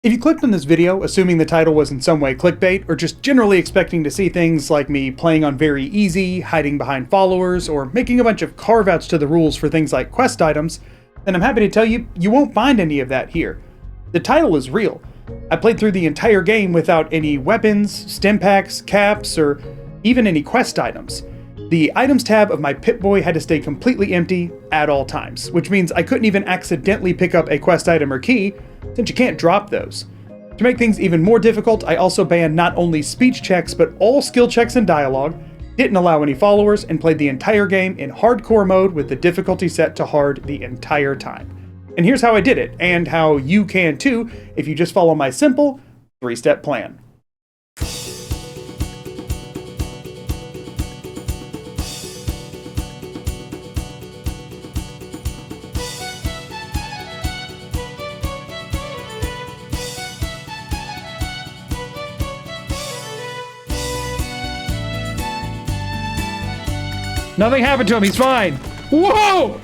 If you clicked on this video assuming the title was in some way clickbait, or just generally expecting to see things like me playing on very easy, hiding behind followers, or making a bunch of carve-outs to the rules for things like quest items, then I'm happy to tell you, you won't find any of that here. The title is real. I played through the entire game without any weapons, stim packs, caps, or even any quest items. The items tab of my Pip-Boy had to stay completely empty at all times, which means I couldn't even accidentally pick up a quest item or key, since you can't drop those. To make things even more difficult, I also banned not only speech checks, but all skill checks and dialogue, didn't allow any followers, and played the entire game in hardcore mode with the difficulty set to hard the entire time. And here's how I did it, and how you can too, if you just follow my simple 3-step plan. Nothing happened to him, he's fine. Whoa!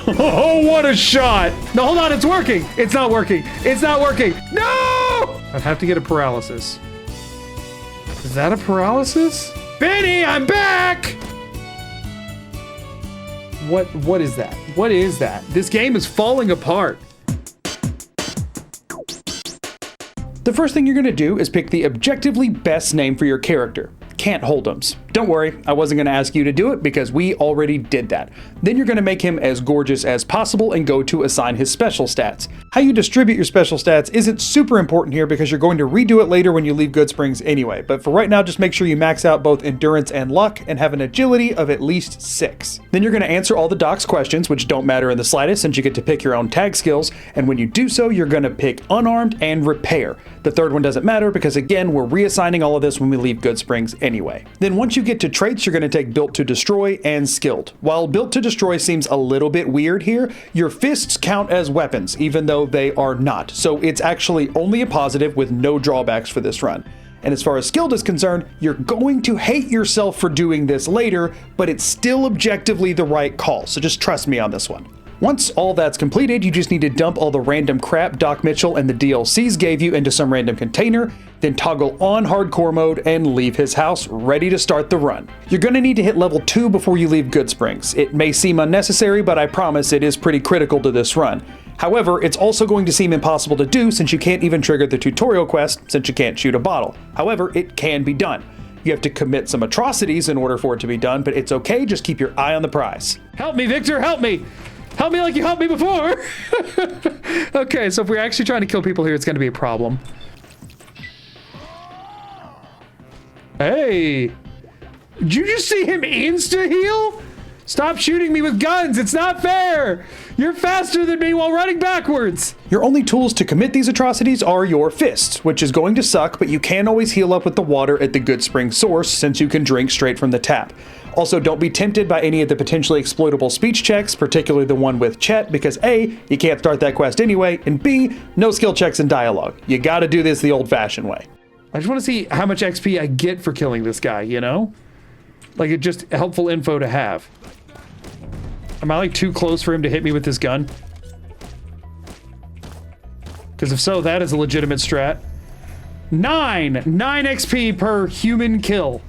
Oh, what a shot! No, hold on, it's working! It's not working! It's not working! No! I'd have to get a paralysis. Is that a paralysis? Benny, I'm back! What is that? What is that? This game is falling apart. The first thing you're gonna do is pick the objectively best name for your character. Can't hold'ems. Don't worry, I wasn't going to ask you to do it because we already did that. Then you're going to make him as gorgeous as possible and go to assign his special stats. How you distribute your special stats isn't super important here because you're going to redo it later when you leave Goodsprings anyway, but for right now just make sure you max out both endurance and luck and have an agility of at least 6. Then you're going to answer all the doc's questions, which don't matter in the slightest since you get to pick your own tag skills, and when you do so you're going to pick unarmed and repair. The third one doesn't matter because again we're reassigning all of this when we leave Goodsprings anyway. Then once you get to traits, you're going to take Built to Destroy and Skilled. While Built to Destroy seems a little bit weird here, your fists count as weapons, even though they are not. So it's actually only a positive with no drawbacks for this run. And as far as Skilled is concerned, you're going to hate yourself for doing this later, but it's still objectively the right call, so just trust me on this one. Once all that's completed, you just need to dump all the random crap Doc Mitchell and the DLCs gave you into some random container, then toggle on hardcore mode and leave his house, ready to start the run. You're gonna need to hit level 2 before you leave Goodsprings. It may seem unnecessary, but I promise it is pretty critical to this run. However, it's also going to seem impossible to do since you can't even trigger the tutorial quest since you can't shoot a bottle. However, it can be done. You have to commit some atrocities in order for it to be done, but it's okay, just keep your eye on the prize. Help me, Victor, help me! Help me like you helped me before! Okay, so if we're actually trying to kill people here, it's gonna be a problem. Hey! Did you just see him insta-heal? Stop shooting me with guns, it's not fair! You're faster than me while running backwards! Your only tools to commit these atrocities are your fists, which is going to suck, but you can always heal up with the water at the Goodspring source since you can drink straight from the tap. Also, don't be tempted by any of the potentially exploitable speech checks, particularly the one with Chet, because A, you can't start that quest anyway, and B, no skill checks and dialogue. You gotta do this the old-fashioned way. I just want to see how much XP I get for killing this guy, you know? Like, it's just helpful info to have. Am I, like, too close for him to hit me with his gun? Because if so, that is a legitimate strat. 9 XP per human kill.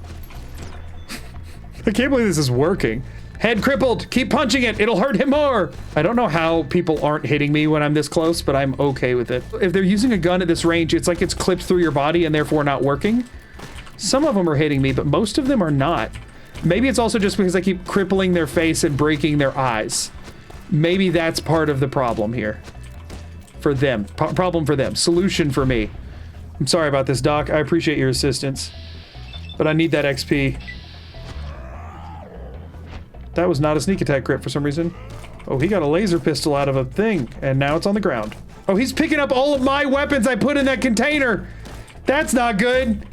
I can't believe this is working. Head crippled, keep punching it, it'll hurt him more. I don't know how people aren't hitting me when I'm this close, but I'm okay with it. If they're using a gun at this range, it's like it's clipped through your body and therefore not working. Some of them are hitting me, but most of them are not. Maybe it's also just because I keep crippling their face and breaking their eyes. Maybe that's part of the problem here. For them, problem for them, solution for me. I'm sorry about this, Doc, I appreciate your assistance, but I need that XP. That was not a sneak attack crit for some reason. Oh, he got a laser pistol out of a thing, and now it's on the ground. Oh, he's picking up all of my weapons I put in that container. That's not good.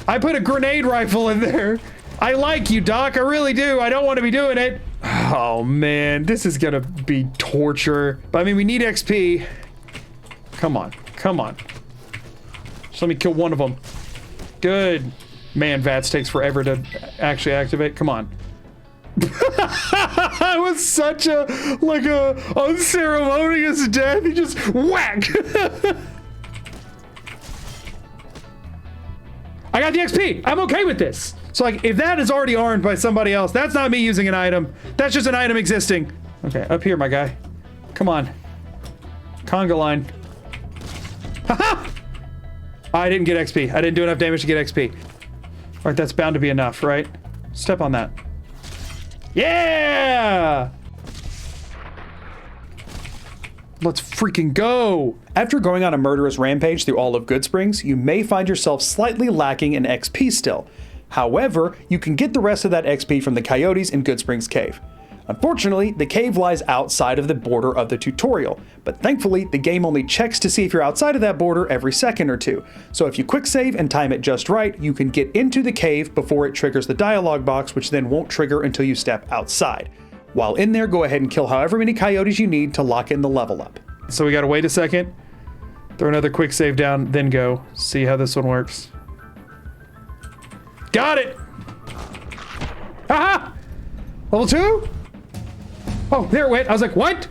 I put a grenade rifle in there. I like you, Doc, I really do. I don't want to be doing it. Oh, man, this is gonna be torture. But I mean, we need XP. Come on, come on. Just let me kill one of them. Good. Man, VATS takes forever to actually activate. Come on. It was such a, like a unceremonious death. He just whack. I got the XP. I'm okay with this. So like, if that is already armed by somebody else, that's not me using an item. That's just an item existing. Okay, up here, my guy. Come on. Conga line. Haha! I didn't get XP. I didn't do enough damage to get XP. All right, that's bound to be enough, right? Step on that. Yeah! Let's freaking go! After going on a murderous rampage through all of Goodsprings, you may find yourself slightly lacking in XP still. However, you can get the rest of that XP from the coyotes in Goodsprings Cave. Unfortunately, the cave lies outside of the border of the tutorial, but thankfully the game only checks to see if you're outside of that border every second or two. So if you quick save and time it just right, you can get into the cave before it triggers the dialog box, which then won't trigger until you step outside. While in there, go ahead and kill however many coyotes you need to lock in the level up. So we gotta wait a second, throw another quick save down, then go. See how this one works. Got it! Aha! Level 2? Oh, there it went. I was like, what?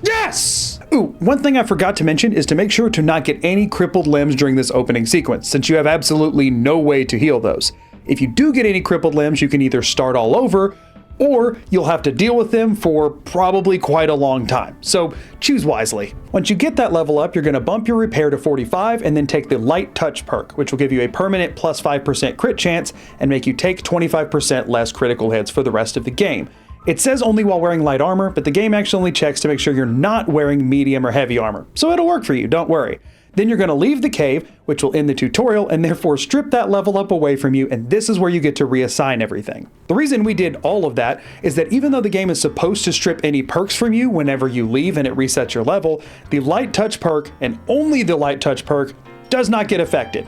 Yes! Ooh, one thing I forgot to mention is to make sure to not get any crippled limbs during this opening sequence, since you have absolutely no way to heal those. If you do get any crippled limbs, you can either start all over, or you'll have to deal with them for probably quite a long time. So choose wisely. Once you get that level up, you're going to bump your repair to 45 and then take the light touch perk, which will give you a permanent plus 5% crit chance and make you take 25% less critical hits for the rest of the game. It says only while wearing light armor, but the game actually only checks to make sure you're not wearing medium or heavy armor. So it'll work for you, don't worry. Then you're going to leave the cave, which will end the tutorial, and therefore strip that level up away from you, and this is where you get to reassign everything. The reason we did all of that is that even though the game is supposed to strip any perks from you whenever you leave and it resets your level, the light touch perk, and only the light touch perk, does not get affected.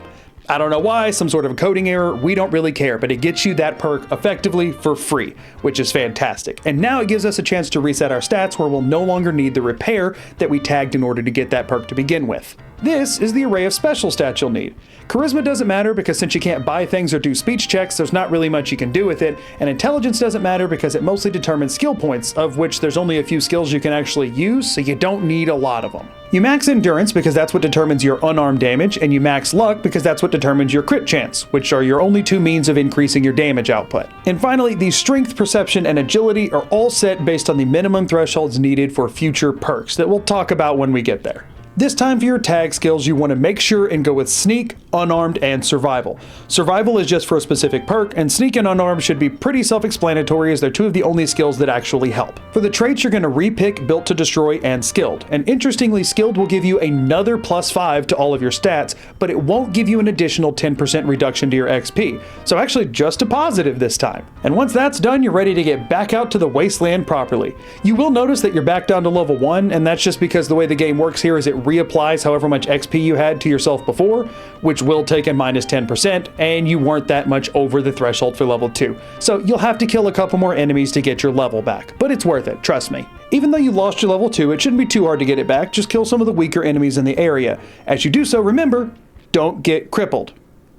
I don't know why, some sort of coding error, we don't really care, but it gets you that perk effectively for free, which is fantastic. And now it gives us a chance to reset our stats where we'll no longer need the repair that we tagged in order to get that perk to begin with. This is the array of special stats you'll need. Charisma doesn't matter because since you can't buy things or do speech checks, there's not really much you can do with it, and intelligence doesn't matter because it mostly determines skill points, of which there's only a few skills you can actually use, so you don't need a lot of them. You max endurance because that's what determines your unarmed damage, and you max luck because that's what determines your crit chance, which are your only two means of increasing your damage output. And finally, the strength, perception, and agility are all set based on the minimum thresholds needed for future perks that we'll talk about when we get there. This time for your tag skills, you want to make sure and go with Sneak, Unarmed, and Survival. Survival is just for a specific perk, and Sneak and Unarmed should be pretty self-explanatory as they're two of the only skills that actually help. For the traits, you're going to repick Built to Destroy and Skilled. And interestingly, Skilled will give you another plus 5 to all of your stats, but it won't give you an additional 10% reduction to your XP. So actually just a positive this time. And once that's done, you're ready to get back out to the wasteland properly. You will notice that you're back down to level 1, and that's just because the way the game works here is it reapplies however much XP you had to yourself before, which will take a minus 10%, and you weren't that much over the threshold for level 2. So you'll have to kill a couple more enemies to get your level back, but it's worth it, trust me. Even though you lost your level 2, it shouldn't be too hard to get it back, just kill some of the weaker enemies in the area. As you do so, remember, don't get crippled.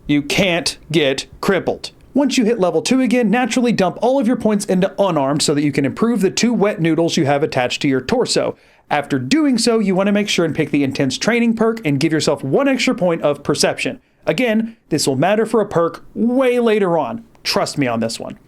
You can't get crippled. Once you hit level 2 again, naturally dump all of your points into Unarmed so that you can improve the 2 wet noodles you have attached to your torso. After doing so, you want to make sure and pick the Intense Training perk and give yourself 1 extra point of Perception. Again, this will matter for a perk way later on. Trust me on this one.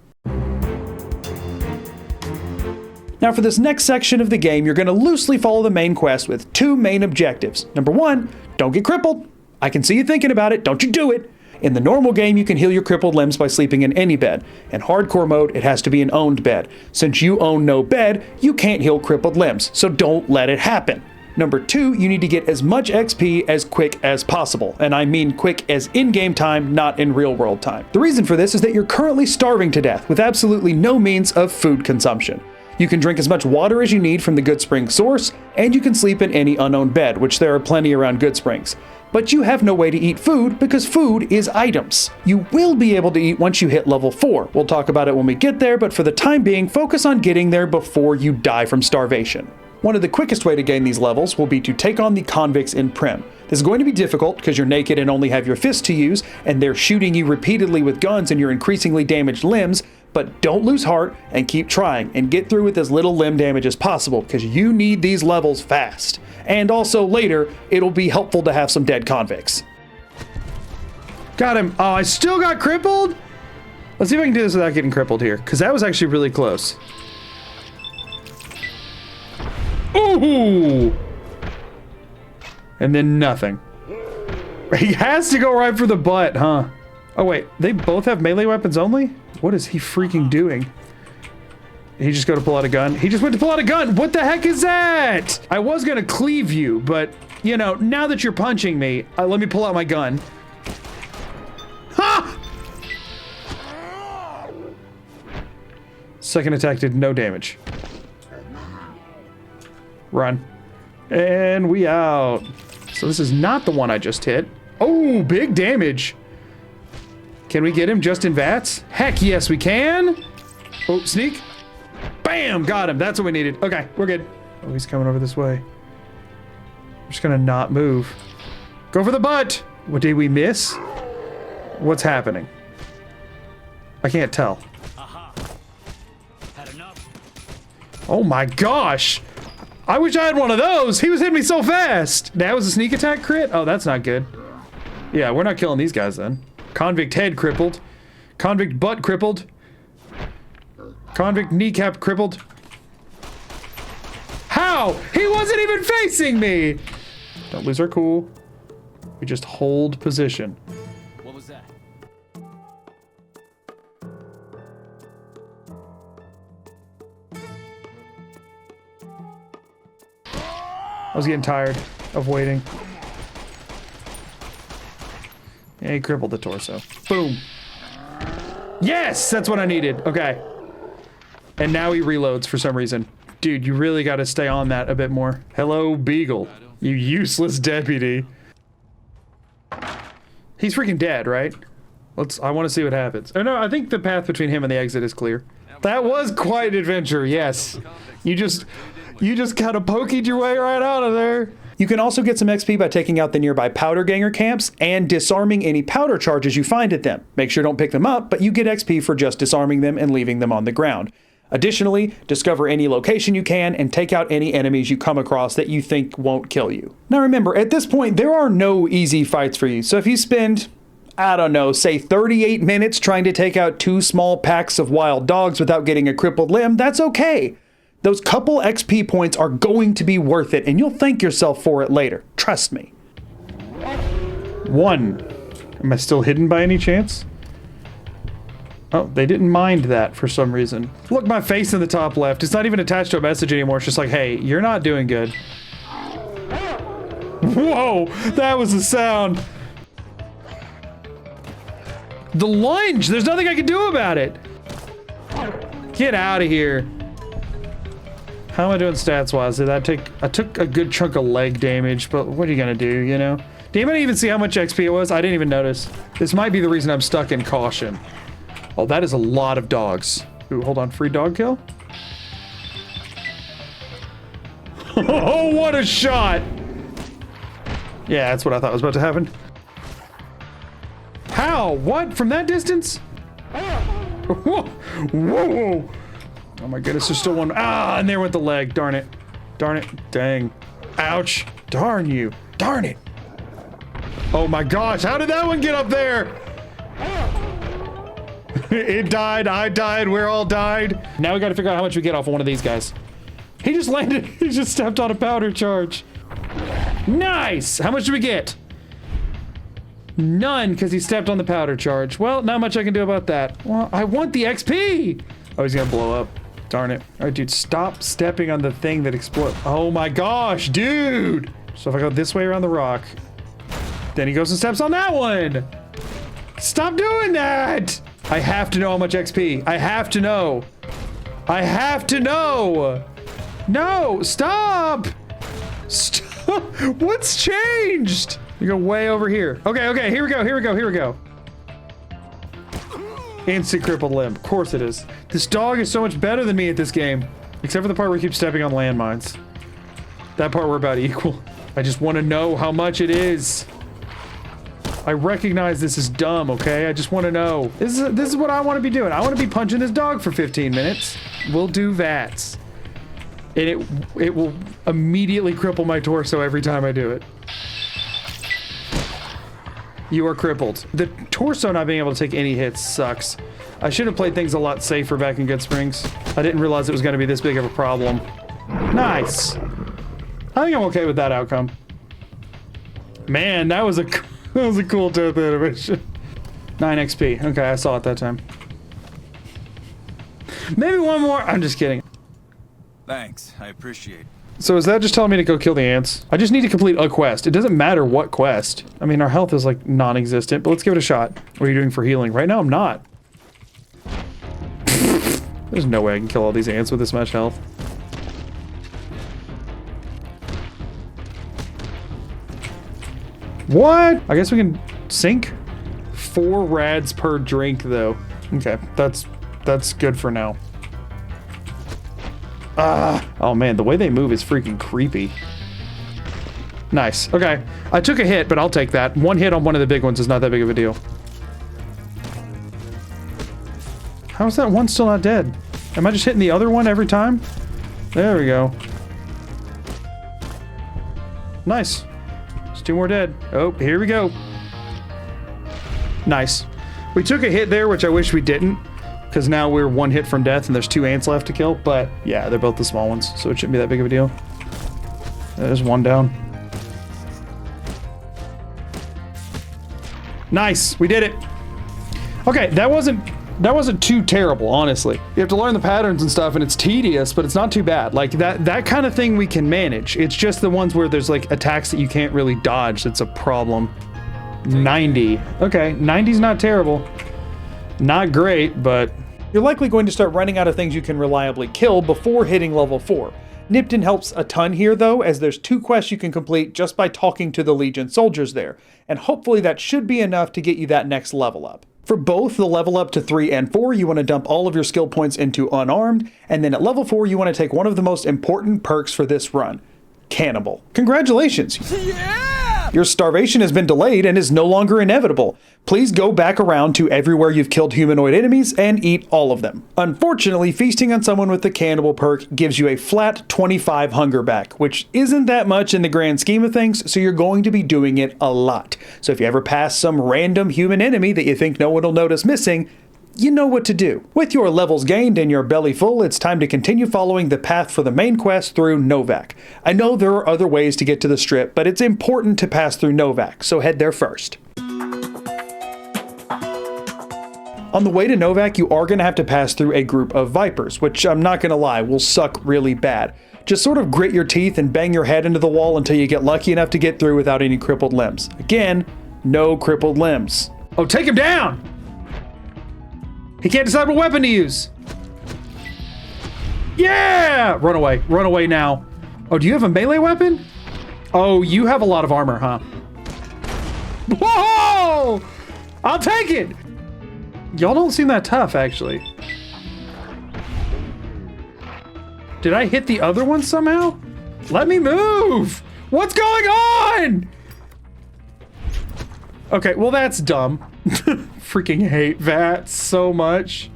Now for this next section of the game, you're going to loosely follow the main quest with 2 main objectives. Number 1, don't get crippled. I can see you thinking about it, don't you do it. In the normal game, you can heal your crippled limbs by sleeping in any bed. In hardcore mode, it has to be an owned bed. Since you own no bed, you can't heal crippled limbs, so don't let it happen. Number 2, you need to get as much XP as quick as possible, and I mean quick as in-game time, not in real-world time. The reason for this is that you're currently starving to death with absolutely no means of food consumption. You can drink as much water as you need from the Goodsprings source, and you can sleep in any unowned bed, which there are plenty around Goodsprings. But you have no way to eat food because food is items. You will be able to eat once you hit level 4. We'll talk about it when we get there, but for the time being, focus on getting there before you die from starvation. One of the quickest way to gain these levels will be to take on the convicts in Prim. This is going to be difficult because you're naked and only have your fists to use, and they're shooting you repeatedly with guns and your increasingly damaged limbs, but don't lose heart and keep trying and get through with as little limb damage as possible because you need these levels fast. And also later, it'll be helpful to have some dead convicts. Got him. Oh, I still got crippled? Let's see if I can do this without getting crippled here, because that was actually really close. Ooh! And then nothing. He has to go right for the butt, huh? Oh wait, they both have melee weapons only? What is he freaking doing? He just go to pull out a gun? He just went to pull out a gun! What the heck is that? I was gonna cleave you, but, you know, now that you're punching me, let me pull out my gun. Ha! Second attack did no damage. Run. And we out. So this is not the one I just hit. Oh, big damage. Can we get him just in VATS? Heck yes, we can. Oh, sneak. Bam, got him. That's what we needed. Okay, we're good. Oh, he's coming over this way. I'm just gonna not move. Go for the butt. What did we miss? What's happening? I can't tell. Oh my gosh. I wish I had one of those. He was hitting me so fast. That was a sneak attack crit? Oh, that's not good. Yeah, we're not killing these guys then. Convict head crippled. Convict butt crippled. Convict kneecap crippled. How? He wasn't even facing me. Don't lose our cool. We just hold position. What was that? I was getting tired of waiting. Yeah, he crippled the torso. Boom. Yes, that's what I needed. Okay. And now he reloads for some reason. Dude, you really got to stay on that a bit more. Hello, Beagle. You useless deputy. He's freaking dead, right? I want to see what happens. Oh no, I think the path between him and the exit is clear. That was quite an adventure, yes. You just kind of pokeyed your way right out of there. You can also get some XP by taking out the nearby powder ganger camps and disarming any powder charges you find at them. Make sure don't pick them up, but you get XP for just disarming them and leaving them on the ground. Additionally, discover any location you can and take out any enemies you come across that you think won't kill you. Now remember, at this point, there are no easy fights for you, so if you spend, I don't know, say 38 minutes trying to take out 2 small packs of wild dogs without getting a crippled limb, that's okay. Those couple XP points are going to be worth it, and you'll thank yourself for it later. Trust me. 1. Am I still hidden by any chance? Oh, they didn't mind that for some reason. Look, my face in the top left. It's not even attached to a message anymore. It's just like, hey, you're not doing good. Whoa, that was the sound. The lunge, there's nothing I can do about it. Get out of here. How am I doing stats-wise? Did that take... I took a good chunk of leg damage, but what are you gonna do, you know? Did anybody even see how much XP it was? I didn't even notice. This might be the reason I'm stuck in caution. Oh, that is a lot of dogs. Ooh, hold on. Free dog kill? Oh, what a shot! Yeah, that's what I thought was about to happen. How? What? From that distance? Whoa! Whoa! Oh my goodness, there's still one. Ah, and there went the leg. Darn it. Darn it. Dang. Ouch. Darn you. Darn it. Oh my gosh, how did that one get up there? It died, I died, we all died. Now we gotta figure out how much we get off of one of these guys. He just landed, he just stepped on a powder charge. Nice! How much do we get? None, because he stepped on the powder charge. Well, not much I can do about that. Well, I want the XP! Oh, he's gonna blow up. Darn it. All right, dude, stop stepping on the thing that explodes. Oh my gosh, dude! So if I go this way around the rock, then he goes and steps on that one! Stop doing that! I have to know how much XP. I have to know. I have to know! No, stop! Stop! What's changed? You go way over here. Okay, okay, here we go, here we go, here we go. Instant crippled limb. Of course it is. This dog is so much better than me at this game. Except for the part where he keeps stepping on landmines. That part we're about equal. I just want to know how much it is. I recognize this is dumb, okay? I just want to know. This is what I want to be doing. I want to be punching this dog for 15 minutes. We'll do VATS. And it will immediately cripple my torso every time I do it. You are crippled. The torso not being able to take any hits sucks. I should have played things a lot safer back in Good Springs. I didn't realize it was going to be this big of a problem. Nice. I think I'm okay with that outcome. Man, that was a cool death animation. 9 XP. Okay, I saw it that time. Maybe one more. I'm just kidding. Thanks, I appreciate it. So is that just telling me to go kill the ants? I just need to complete a quest. It doesn't matter what quest. I mean, our health is like non-existent, but let's give it a shot. What are you doing for healing? Right now, I'm not. There's no way I can kill all these ants with this much health. What? I guess we can sink? 4 rads per drink, though. Okay, that's good for now. Oh man, the way they move is freaking creepy. Nice. Okay, I took a hit, but I'll take that. 1 hit on one of the big ones is not that big of a deal. How is that one still not dead? Am I just hitting the other one every time? There we go. Nice. There's 2 more dead. Oh, here we go. Nice. We took a hit there, which I wish we didn't, because now we're 1 hit from death and there's 2 ants left to kill, but yeah, they're both the small ones, so it shouldn't be that big of a deal. There's 1 down. Nice, we did it. Okay, that wasn't too terrible, honestly. You have to learn the patterns and stuff, and it's tedious, but it's not too bad. Like, that kind of thing we can manage. It's just the ones where there's, like, attacks that you can't really dodge that's a problem. 90. Okay, 90's not terrible. Not great, but... You're likely going to start running out of things you can reliably kill before hitting level 4. Nipton helps a ton here, though, as there's 2 quests you can complete just by talking to the Legion soldiers there, and hopefully that should be enough to get you that next level up. For both the level up to 3 and 4, you want to dump all of your skill points into Unarmed, and then at level 4, you want to take one of the most important perks for this run, Cannibal. Congratulations! Yeah! Your starvation has been delayed and is no longer inevitable. Please go back around to everywhere you've killed humanoid enemies and eat all of them. Unfortunately, feasting on someone with the Cannibal perk gives you a flat 25 hunger back, which isn't that much in the grand scheme of things, so you're going to be doing it a lot. So if you ever pass some random human enemy that you think no one will notice missing, you know what to do. With your levels gained and your belly full, it's time to continue following the path for the main quest through Novak. I know there are other ways to get to the strip, but it's important to pass through Novak, so head there first. On the way to Novak, you are going to have to pass through a group of Vipers, which I'm not going to lie, will suck really bad. Just sort of grit your teeth and bang your head into the wall until you get lucky enough to get through without any crippled limbs. Again, no crippled limbs. Oh, take him down! He can't decide what weapon to use. Yeah! Run away now. Oh, do you have a melee weapon? Oh, you have a lot of armor, huh? Whoa! I'll take it! Y'all don't seem that tough, actually. Did I hit the other one somehow? Let me move! What's going on? Okay, well that's dumb. Freaking hate that so much.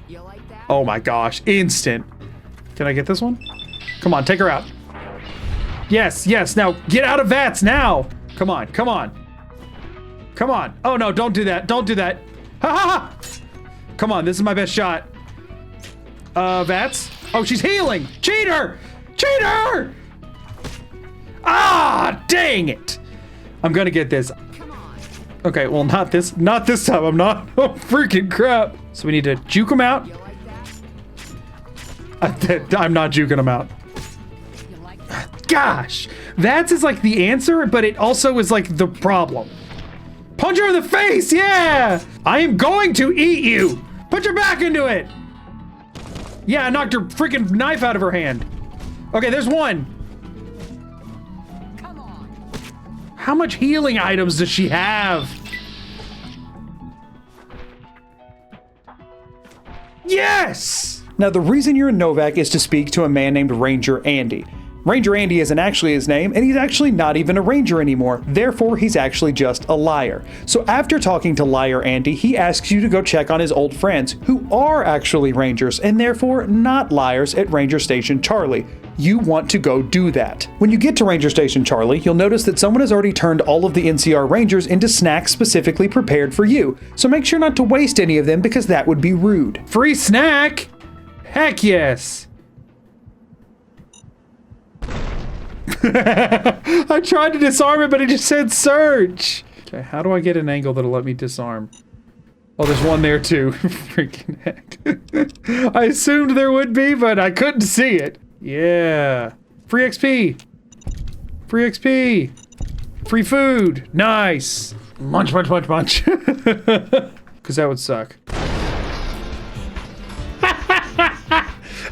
You like that? Oh my gosh, instant. Can I get this one? Come on, take her out. Yes, yes, now get out of VATS now. Come on, come on. Come on. Oh no, don't do that, don't do that. Ha ha ha! Come on, this is my best shot. VATS? Oh, she's healing! Cheater! Cheater! Ah, dang it! I'm gonna get this. Okay, well, not this time. I'm not. Oh, freaking crap. So we need to juke him out. You like that? I'm not juking him out. You like that? Gosh, that is like the answer, but it also is like the problem. Punch her in the face, yeah! I am going to eat you. Put your back into it. Yeah, I knocked her freaking knife out of her hand. Okay, there's one. Come on. How much healing items does she have? Yes! Now, the reason you're in Novak is to speak to a man named Ranger Andy. Ranger Andy isn't actually his name, and he's actually not even a ranger anymore. Therefore, he's actually just a liar. So after talking to Liar Andy, he asks you to go check on his old friends, who are actually rangers, and therefore not liars at Ranger Station Charlie, you want to go do that. When you get to Ranger Station Charlie, you'll notice that someone has already turned all of the NCR Rangers into snacks specifically prepared for you, so make sure not to waste any of them because that would be rude. Free snack? Heck yes. I tried to disarm it, but it just said search. Okay, how do I get an angle that'll let me disarm? Oh, there's one there too. Freaking heck. I assumed there would be, but I couldn't see it. Yeah. Free XP. Free XP. Free food. Nice. Munch, munch, munch, munch. Because that would suck.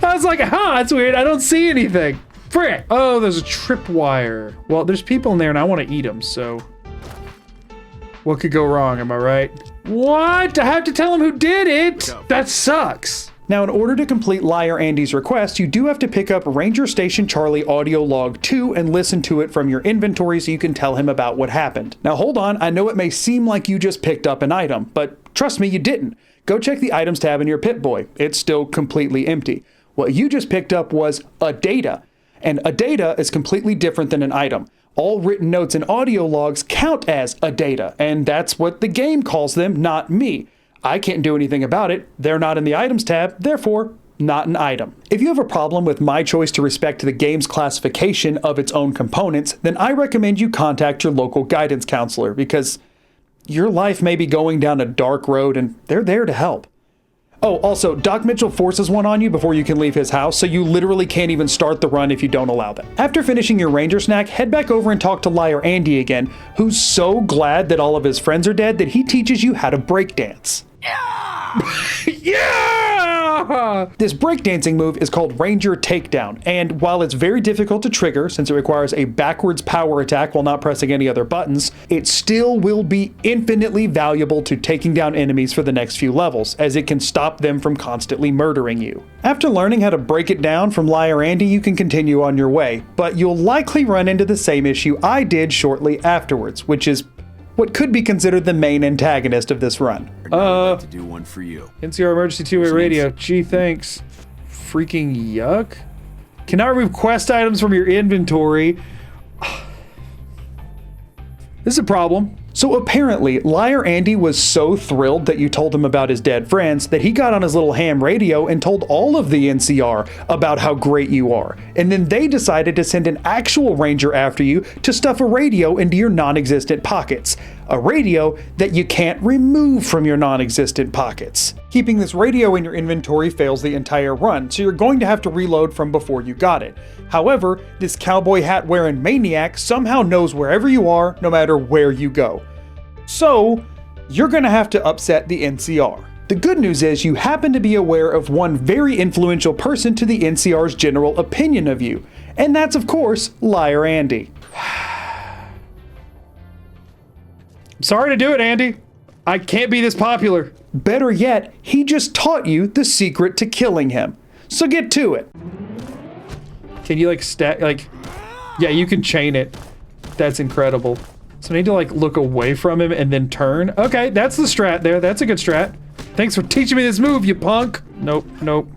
I was like, that's weird. I don't see anything. Frick. Oh, there's a tripwire. Well, there's people in there and I want to eat them, so... What could go wrong, am I right? What? I have to tell him who did it? That sucks. Now, in order to complete Liar Andy's request, you do have to pick up Ranger Station Charlie audio log 2 and listen to it from your inventory so you can tell him about what happened. Now, hold on. I know it may seem like you just picked up an item, but trust me, you didn't. Go check the items tab in your Pip-Boy. It's still completely empty. What you just picked up was a data, and a data is completely different than an item. All written notes and audio logs count as a data, and that's what the game calls them, not me. I can't do anything about it. They're not in the items tab, therefore, not an item. If you have a problem with my choice to respect the game's classification of its own components, then I recommend you contact your local guidance counselor because your life may be going down a dark road and they're there to help. Oh, also, Doc Mitchell forces one on you before you can leave his house, so you literally can't even start the run if you don't allow them. After finishing your Ranger snack, head back over and talk to Liar Andy again, who's so glad that all of his friends are dead that he teaches you how to breakdance. Yeah! This breakdancing move is called Ranger Takedown, and while it's very difficult to trigger since it requires a backwards power attack while not pressing any other buttons, it still will be infinitely valuable to taking down enemies for the next few levels, as it can stop them from constantly murdering you. After learning how to break it down from Liar Andy, you can continue on your way, but you'll likely run into the same issue I did shortly afterwards, which is what could be considered the main antagonist of this run. I'd like to do one for you. NCR emergency two-way radio. Gee, thanks. Freaking yuck. Cannot remove quest items from your inventory. This is a problem. So apparently, Liar Andy was so thrilled that you told him about his dead friends that he got on his little ham radio and told all of the NCR about how great you are. And then they decided to send an actual ranger after you to stuff a radio into your non-existent pockets. A radio that you can't remove from your non-existent pockets. Keeping this radio in your inventory fails the entire run, so you're going to have to reload from before you got it. However, this cowboy hat wearing maniac somehow knows wherever you are, no matter where you go. So, you're gonna have to upset the NCR. The good news is you happen to be aware of one very influential person to the NCR's general opinion of you, and that's of course, Liar Andy. Sorry to do it, Andy. I can't be this popular. Better yet, he just taught you the secret to killing him. So get to it. Can you like stack, yeah, you can chain it. That's incredible. So I need to like look away from him and then turn. Okay, that's the strat there. That's a good strat. Thanks for teaching me this move, you punk. Nope, nope.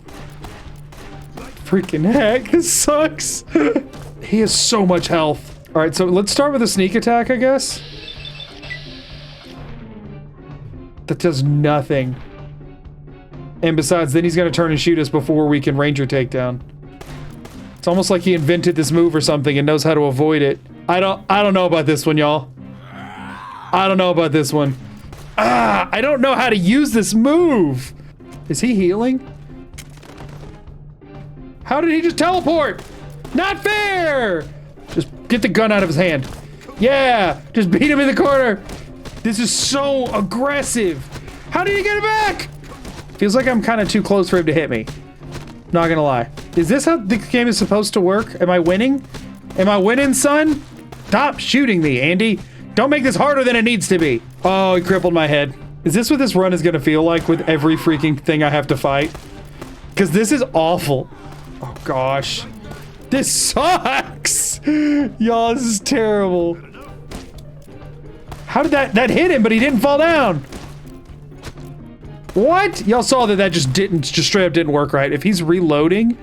Freaking heck, this sucks. He has so much health. All right, so let's start with a sneak attack, I guess. That does nothing. And besides, then he's gonna turn and shoot us before we can Ranger takedown. It's almost like he invented this move or something and knows how to avoid it. I don't know about this one, y'all. I don't know about this one. I don't know how to use this move. Is he healing? How did he just teleport? Not fair! Just get the gun out of his hand. Yeah, just beat him in the corner. This is so aggressive. How did he get it back? Feels like I'm kind of too close for him to hit me. Not gonna lie. Is this how the game is supposed to work? Am I winning? Am I winning, son? Stop shooting me, Andy. Don't make this harder than it needs to be. Oh, he crippled my head. Is this what this run is gonna feel like with every freaking thing I have to fight? Because this is awful. Oh gosh. This sucks. Y'all, this is terrible. How did that hit him, but he didn't fall down? What? Y'all saw that just straight up didn't work right. If he's reloading,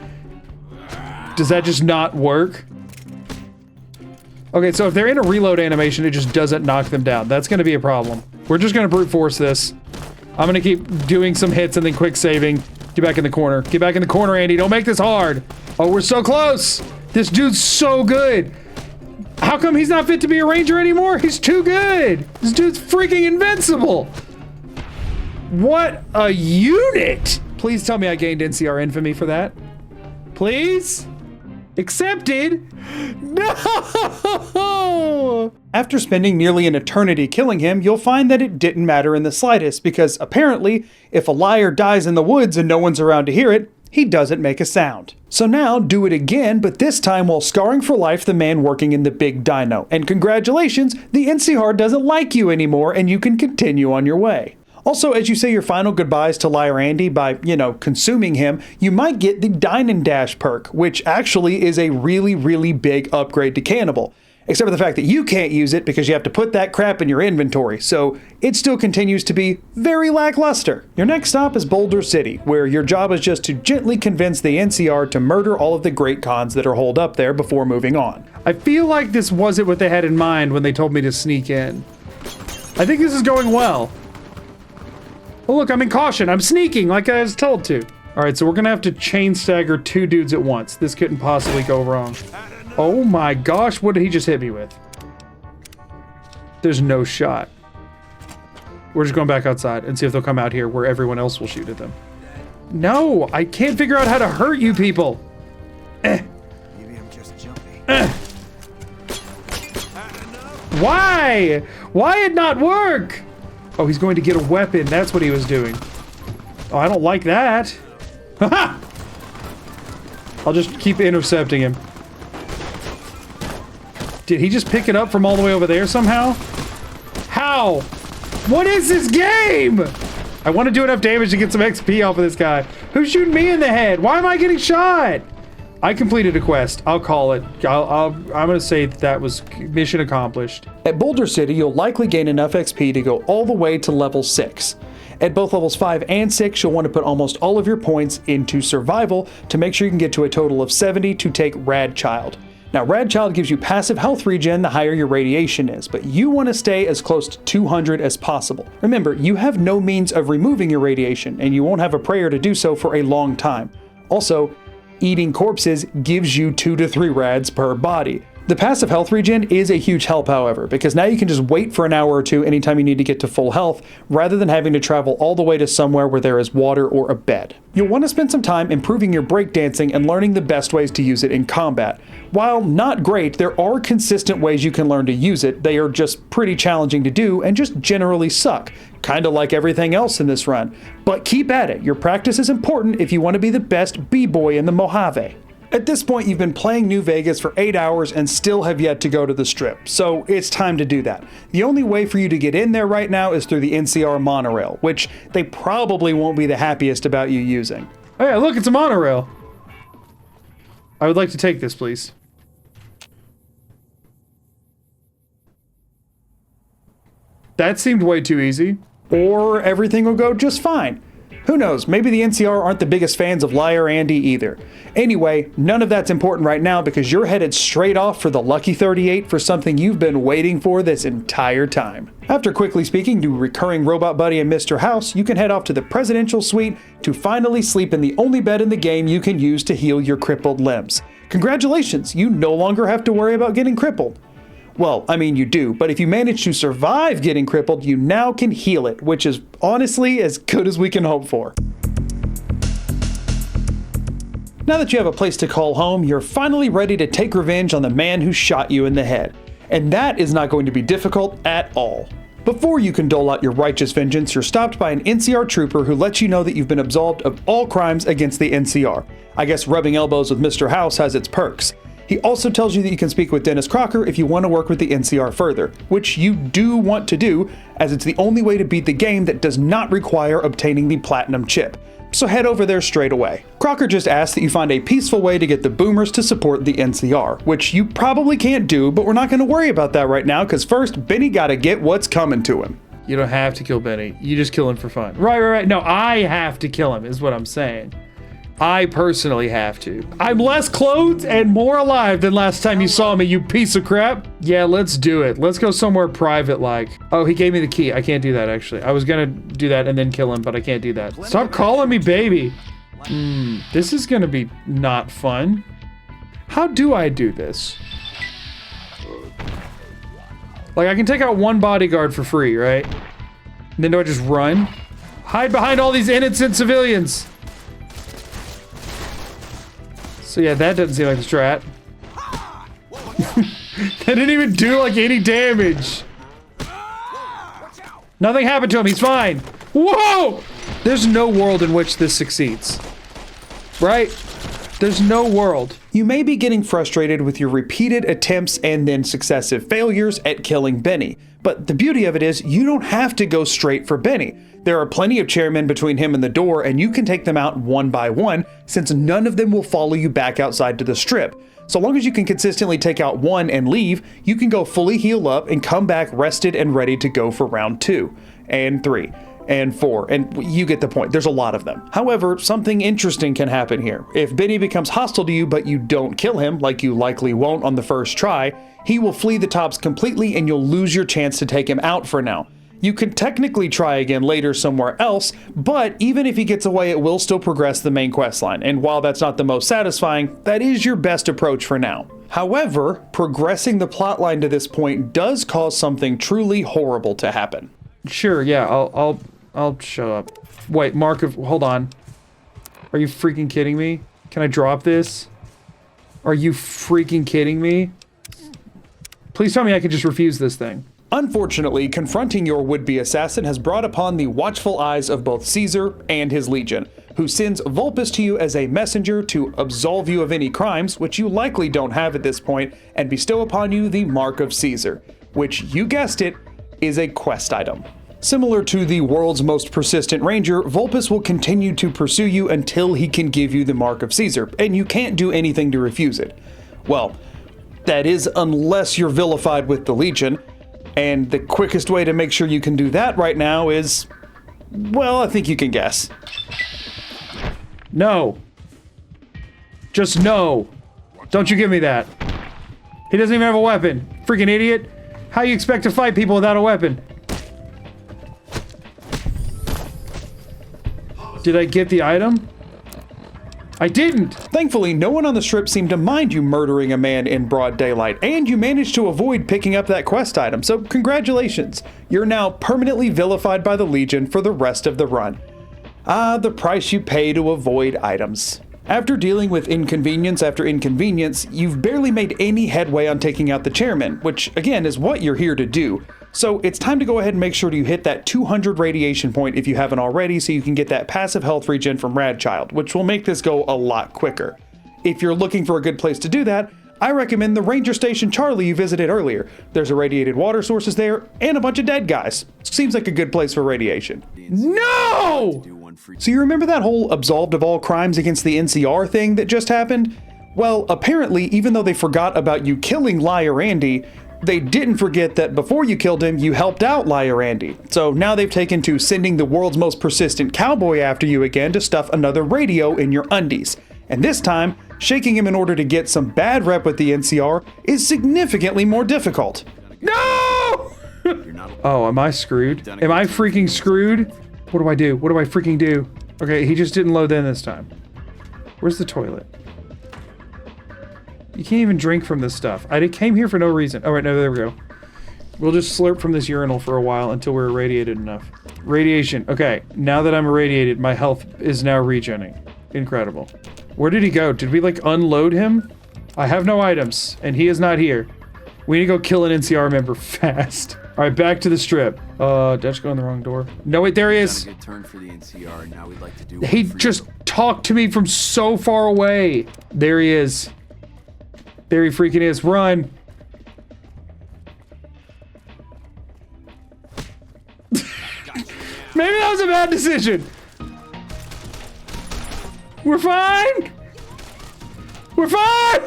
Does that just not work? Okay, so if they're in a reload animation, it just doesn't knock them down. That's gonna be a problem. We're just gonna brute force this. I'm gonna keep doing some hits and then quick saving. Get back in the corner. Get back in the corner, Andy. Don't make this hard. Oh, we're so close. This dude's so good. How come he's not fit to be a ranger anymore? He's too good. This dude's freaking invincible. What a unit. Please tell me I gained NCR infamy for that. Please? Accepted? No! After spending nearly an eternity killing him, you'll find that it didn't matter in the slightest, because apparently, if a liar dies in the woods and no one's around to hear it, he doesn't make a sound. So now, do it again, but this time while scarring for life the man working in the big dino. And congratulations, the NCR doesn't like you anymore and you can continue on your way. Also, as you say your final goodbyes to Liar Andy by, consuming him, you might get the Dine and Dash perk, which actually is a really, really big upgrade to Cannibal. Except for the fact that you can't use it because you have to put that crap in your inventory, so it still continues to be very lackluster. Your next stop is Boulder City, where your job is just to gently convince the NCR to murder all of the great cons that are holed up there before moving on. I feel like this wasn't what they had in mind when they told me to sneak in. I think this is going well. Oh look, I'm in caution. I'm sneaking like I was told to. All right, so we're gonna have to chain stagger 2 dudes at once. This couldn't possibly go wrong. Oh my gosh, what did he just hit me with? There's no shot. We're just going back outside and see if they'll come out here where everyone else will shoot at them. No, I can't figure out how to hurt you people. Maybe I'm just jumpy. Why? Why it not work? Oh, he's going to get a weapon. That's what he was doing. Oh, I don't like that. Haha! I'll just keep intercepting him. Did he just pick it up from all the way over there somehow? How? What is this game? I want to do enough damage to get some XP off of this guy. Who's shooting me in the head? Why am I getting shot? I completed a quest. I'll call it. I'm gonna say that was mission accomplished. At Boulder City, you'll likely gain enough XP to go all the way to level 6. At both levels 5 and 6, you'll want to put almost all of your points into survival to make sure you can get to a total of 70 to take Rad Child. Now, Rad Child gives you passive health regen the higher your radiation is, but you want to stay as close to 200 as possible. Remember, you have no means of removing your radiation, and you won't have a prayer to do so for a long time. Also, eating corpses gives you 2 to 3 rads per body. The passive health regen is a huge help, however, because now you can just wait for an hour or two anytime you need to get to full health, rather than having to travel all the way to somewhere where there is water or a bed. You'll want to spend some time improving your breakdancing and learning the best ways to use it in combat. While not great, there are consistent ways you can learn to use it. They are just pretty challenging to do and just generally suck, kinda like everything else in this run. But keep at it, your practice is important if you want to be the best b-boy in the Mojave. At this point, you've been playing New Vegas for 8 hours and still have yet to go to the Strip, so it's time to do that. The only way for you to get in there right now is through the NCR monorail, which they probably won't be the happiest about you using. Oh yeah, look, it's a monorail. I would like to take this, please. That seemed way too easy. Or everything will go just fine. Who knows, maybe the NCR aren't the biggest fans of Liar Andy either. Anyway, none of that's important right now because you're headed straight off for the Lucky 38 for something you've been waiting for this entire time. After quickly speaking to recurring robot buddy and Mr. House, you can head off to the presidential suite to finally sleep in the only bed in the game you can use to heal your crippled limbs. Congratulations, you no longer have to worry about getting crippled. Well, I mean you do, but if you manage to survive getting crippled, you now can heal it, which is honestly as good as we can hope for. Now that you have a place to call home, you're finally ready to take revenge on the man who shot you in the head. And that is not going to be difficult at all. Before you can dole out your righteous vengeance, you're stopped by an NCR trooper who lets you know that you've been absolved of all crimes against the NCR. I guess rubbing elbows with Mr. House has its perks. He also tells you that you can speak with Dennis Crocker if you want to work with the NCR further, which you do want to do, as it's the only way to beat the game that does not require obtaining the platinum chip. So head over there straight away. Crocker just asks that you find a peaceful way to get the boomers to support the NCR, which you probably can't do, but we're not going to worry about that right now, because first, Benny gotta get what's coming to him. You don't have to kill Benny. You just kill him for fun. Right. No, I have to kill him, is what I'm saying. I personally have to. I'm less clothed and more alive than last time you saw me, you piece of crap. Yeah, let's do it. Let's go somewhere private like. Oh, he gave me the key. I can't do that actually. I was gonna do that and then kill him, but I can't do that. Stop calling me baby. This is gonna be not fun. How do I do this? Like I can take out one bodyguard for free, right? And then do I just run? Hide behind all these innocent civilians. So yeah, that doesn't seem like a strat. That didn't even do like any damage. Nothing happened to him, he's fine. Whoa! There's no world in which this succeeds. Right? There's no world. You may be getting frustrated with your repeated attempts and then successive failures at killing Benny, but the beauty of it is you don't have to go straight for Benny. There are plenty of chairmen between him and the door, and you can take them out one by one, since none of them will follow you back outside to the strip. So long as you can consistently take out one and leave, you can go fully heal up and come back rested and ready to go for round 2, and 3, and 4, and you get the point. There's a lot of them. However, something interesting can happen here. If Benny becomes hostile to you but you don't kill him, like you likely won't on the first try, he will flee the tops completely and you'll lose your chance to take him out for now. You can technically try again later somewhere else, but even if he gets away, it will still progress the main quest line, and while that's not the most satisfying, that is your best approach for now. However, progressing the plotline to this point does cause something truly horrible to happen. Sure, yeah, I'll show up. Wait, hold on. Are you freaking kidding me? Can I drop this? Are you freaking kidding me? Please tell me I can just refuse this thing. Unfortunately, confronting your would-be assassin has brought upon the watchful eyes of both Caesar and his legion, who sends Vulpus to you as a messenger to absolve you of any crimes, which you likely don't have at this point, and bestow upon you the Mark of Caesar, which, you guessed it, is a quest item. Similar to the world's most persistent ranger, Vulpus will continue to pursue you until he can give you the Mark of Caesar, and you can't do anything to refuse it. Well, that is unless you're vilified with the Legion, and the quickest way to make sure you can do that right now is, well, I think you can guess. No. Just no. Don't you give me that. He doesn't even have a weapon. Freaking idiot. How you expect to fight people without a weapon? Did I get the item? I didn't! Thankfully, no one on the strip seemed to mind you murdering a man in broad daylight, and you managed to avoid picking up that quest item, so congratulations. You're now permanently vilified by the Legion for the rest of the run. Ah, the price you pay to avoid items. After dealing with inconvenience after inconvenience, you've barely made any headway on taking out the chairman, which again is what you're here to do. So it's time to go ahead and make sure you hit that 200 radiation point if you haven't already, so you can get that passive health regen from Radchild, which will make this go a lot quicker. If you're looking for a good place to do that, I recommend the Ranger Station Charlie you visited earlier. There's irradiated water sources there, and a bunch of dead guys. Seems like a good place for radiation. No! So you remember that whole absolved of all crimes against the NCR thing that just happened? Well, apparently, even though they forgot about you killing Liar Andy, they didn't forget that before you killed him, you helped out Liar Andy. So now they've taken to sending the world's most persistent cowboy after you again to stuff another radio in your undies. And this time, shaking him in order to get some bad rep with the NCR is significantly more difficult. No! Oh, am I screwed? Am I freaking screwed? What do I do? What do I freaking do? Okay, he just didn't load in this time. Where's the toilet? You can't even drink from this stuff. I came here for no reason. Oh, right, no, there we go. We'll just slurp from this urinal for a while until we're irradiated enough. Radiation. Okay, now that I'm irradiated, my health is now regenerating. Incredible. Where did he go? Did we, like, unload him? I have no items, and he is not here. We need to go kill an NCR member fast. All right, back to the strip. Did I just go in the wrong door? No, wait, there he is. Good turn for the NCR. Now we'd like to do He just talked to me from so far away. There he is. There he freaking is. Run. Maybe that was a bad decision. We're fine. We're fine.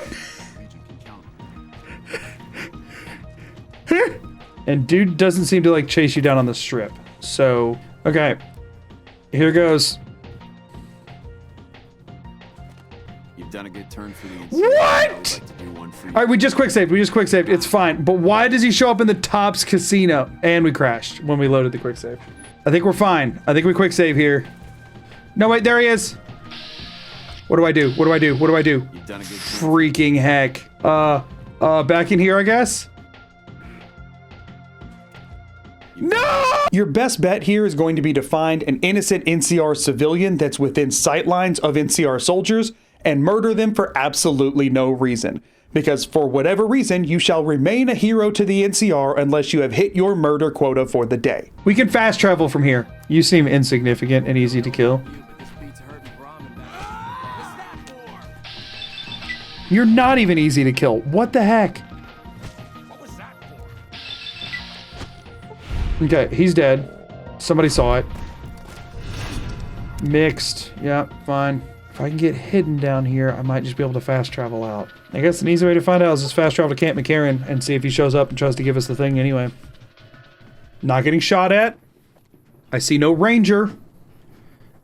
And dude doesn't seem to like chase you down on the strip. So, okay. Here goes. good turn for the NCR. What? Now we'd like to do one for you. All right, we just quick saved. It's fine. But why does he show up in the Tops Casino? And we crashed when we loaded the quick save. I think we're fine. I think we quick save here. No, wait, there he is. What do I do? What do I do? What do I do? You've done a good turn. Freaking heck. Back in here, I guess? No! Your best bet here is going to be to find an innocent NCR civilian that's within sightlines of NCR soldiers and murder them for absolutely no reason. Because for whatever reason, you shall remain a hero to the NCR unless you have hit your murder quota for the day. We can fast travel from here. You seem insignificant and easy to kill. You're not even easy to kill. What the heck? Okay, he's dead. Somebody saw it. Mixed. Yeah, fine. If I can get hidden down here, I might just be able to fast travel out. I guess an easy way to find out is just fast travel to Camp McCarran and see if he shows up and tries to give us the thing anyway. Not getting shot at. I see no ranger.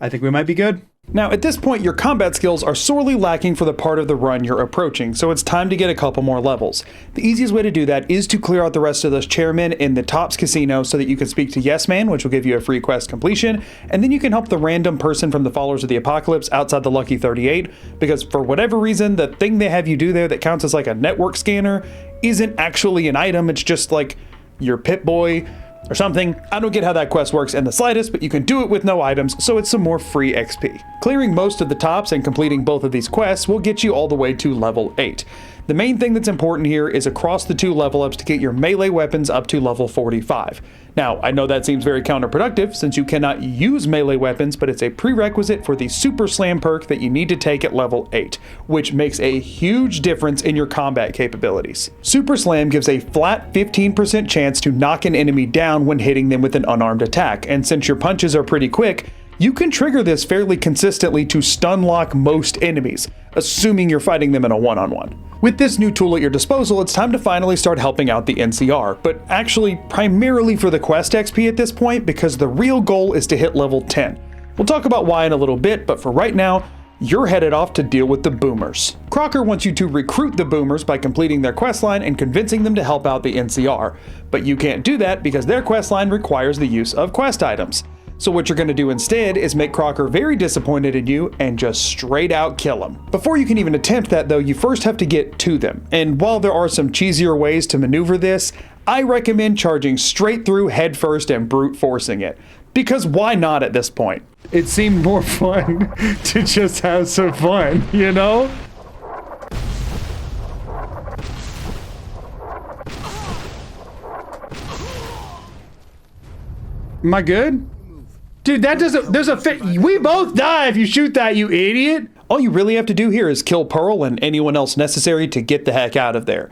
I think we might be good. Now, at this point, your combat skills are sorely lacking for the part of the run you're approaching, so it's time to get a couple more levels. The easiest way to do that is to clear out the rest of those chairmen in the Tops Casino so that you can speak to Yes Man, which will give you a free quest completion, and then you can help the random person from the Followers of the Apocalypse outside the Lucky 38, because for whatever reason, the thing they have you do there that counts as like a network scanner isn't actually an item, it's just like your Pip-Boy or something. I don't get how that quest works in the slightest, but you can do it with no items, so it's some more free XP. Clearing most of the tops and completing both of these quests will get you all the way to level 8. The main thing that's important here is across the 2 level ups to get your melee weapons up to level 45. Now, I know that seems very counterproductive since you cannot use melee weapons, but it's a prerequisite for the Super Slam perk that you need to take at level 8, which makes a huge difference in your combat capabilities. Super Slam gives a flat 15% chance to knock an enemy down when hitting them with an unarmed attack, and since your punches are pretty quick, you can trigger this fairly consistently to stun lock most enemies, assuming you're fighting them in a one-on-one. With this new tool at your disposal, it's time to finally start helping out the NCR, but actually primarily for the quest XP at this point, because the real goal is to hit level 10. We'll talk about why in a little bit, but for right now, you're headed off to deal with the Boomers. Crocker wants you to recruit the Boomers by completing their questline and convincing them to help out the NCR, but you can't do that because their questline requires the use of quest items. So what you're going to do instead is make Crocker very disappointed in you and just straight out kill him. Before you can even attempt that though, you first have to get to them. And while there are some cheesier ways to maneuver this, I recommend charging straight through head first and brute forcing it. Because why not at this point? It seemed more fun to just have some fun, you know? Am I good? Dude, that doesn't, there's a fit. We both die if you shoot that, you idiot. All you really have to do here is kill Pearl and anyone else necessary to get the heck out of there.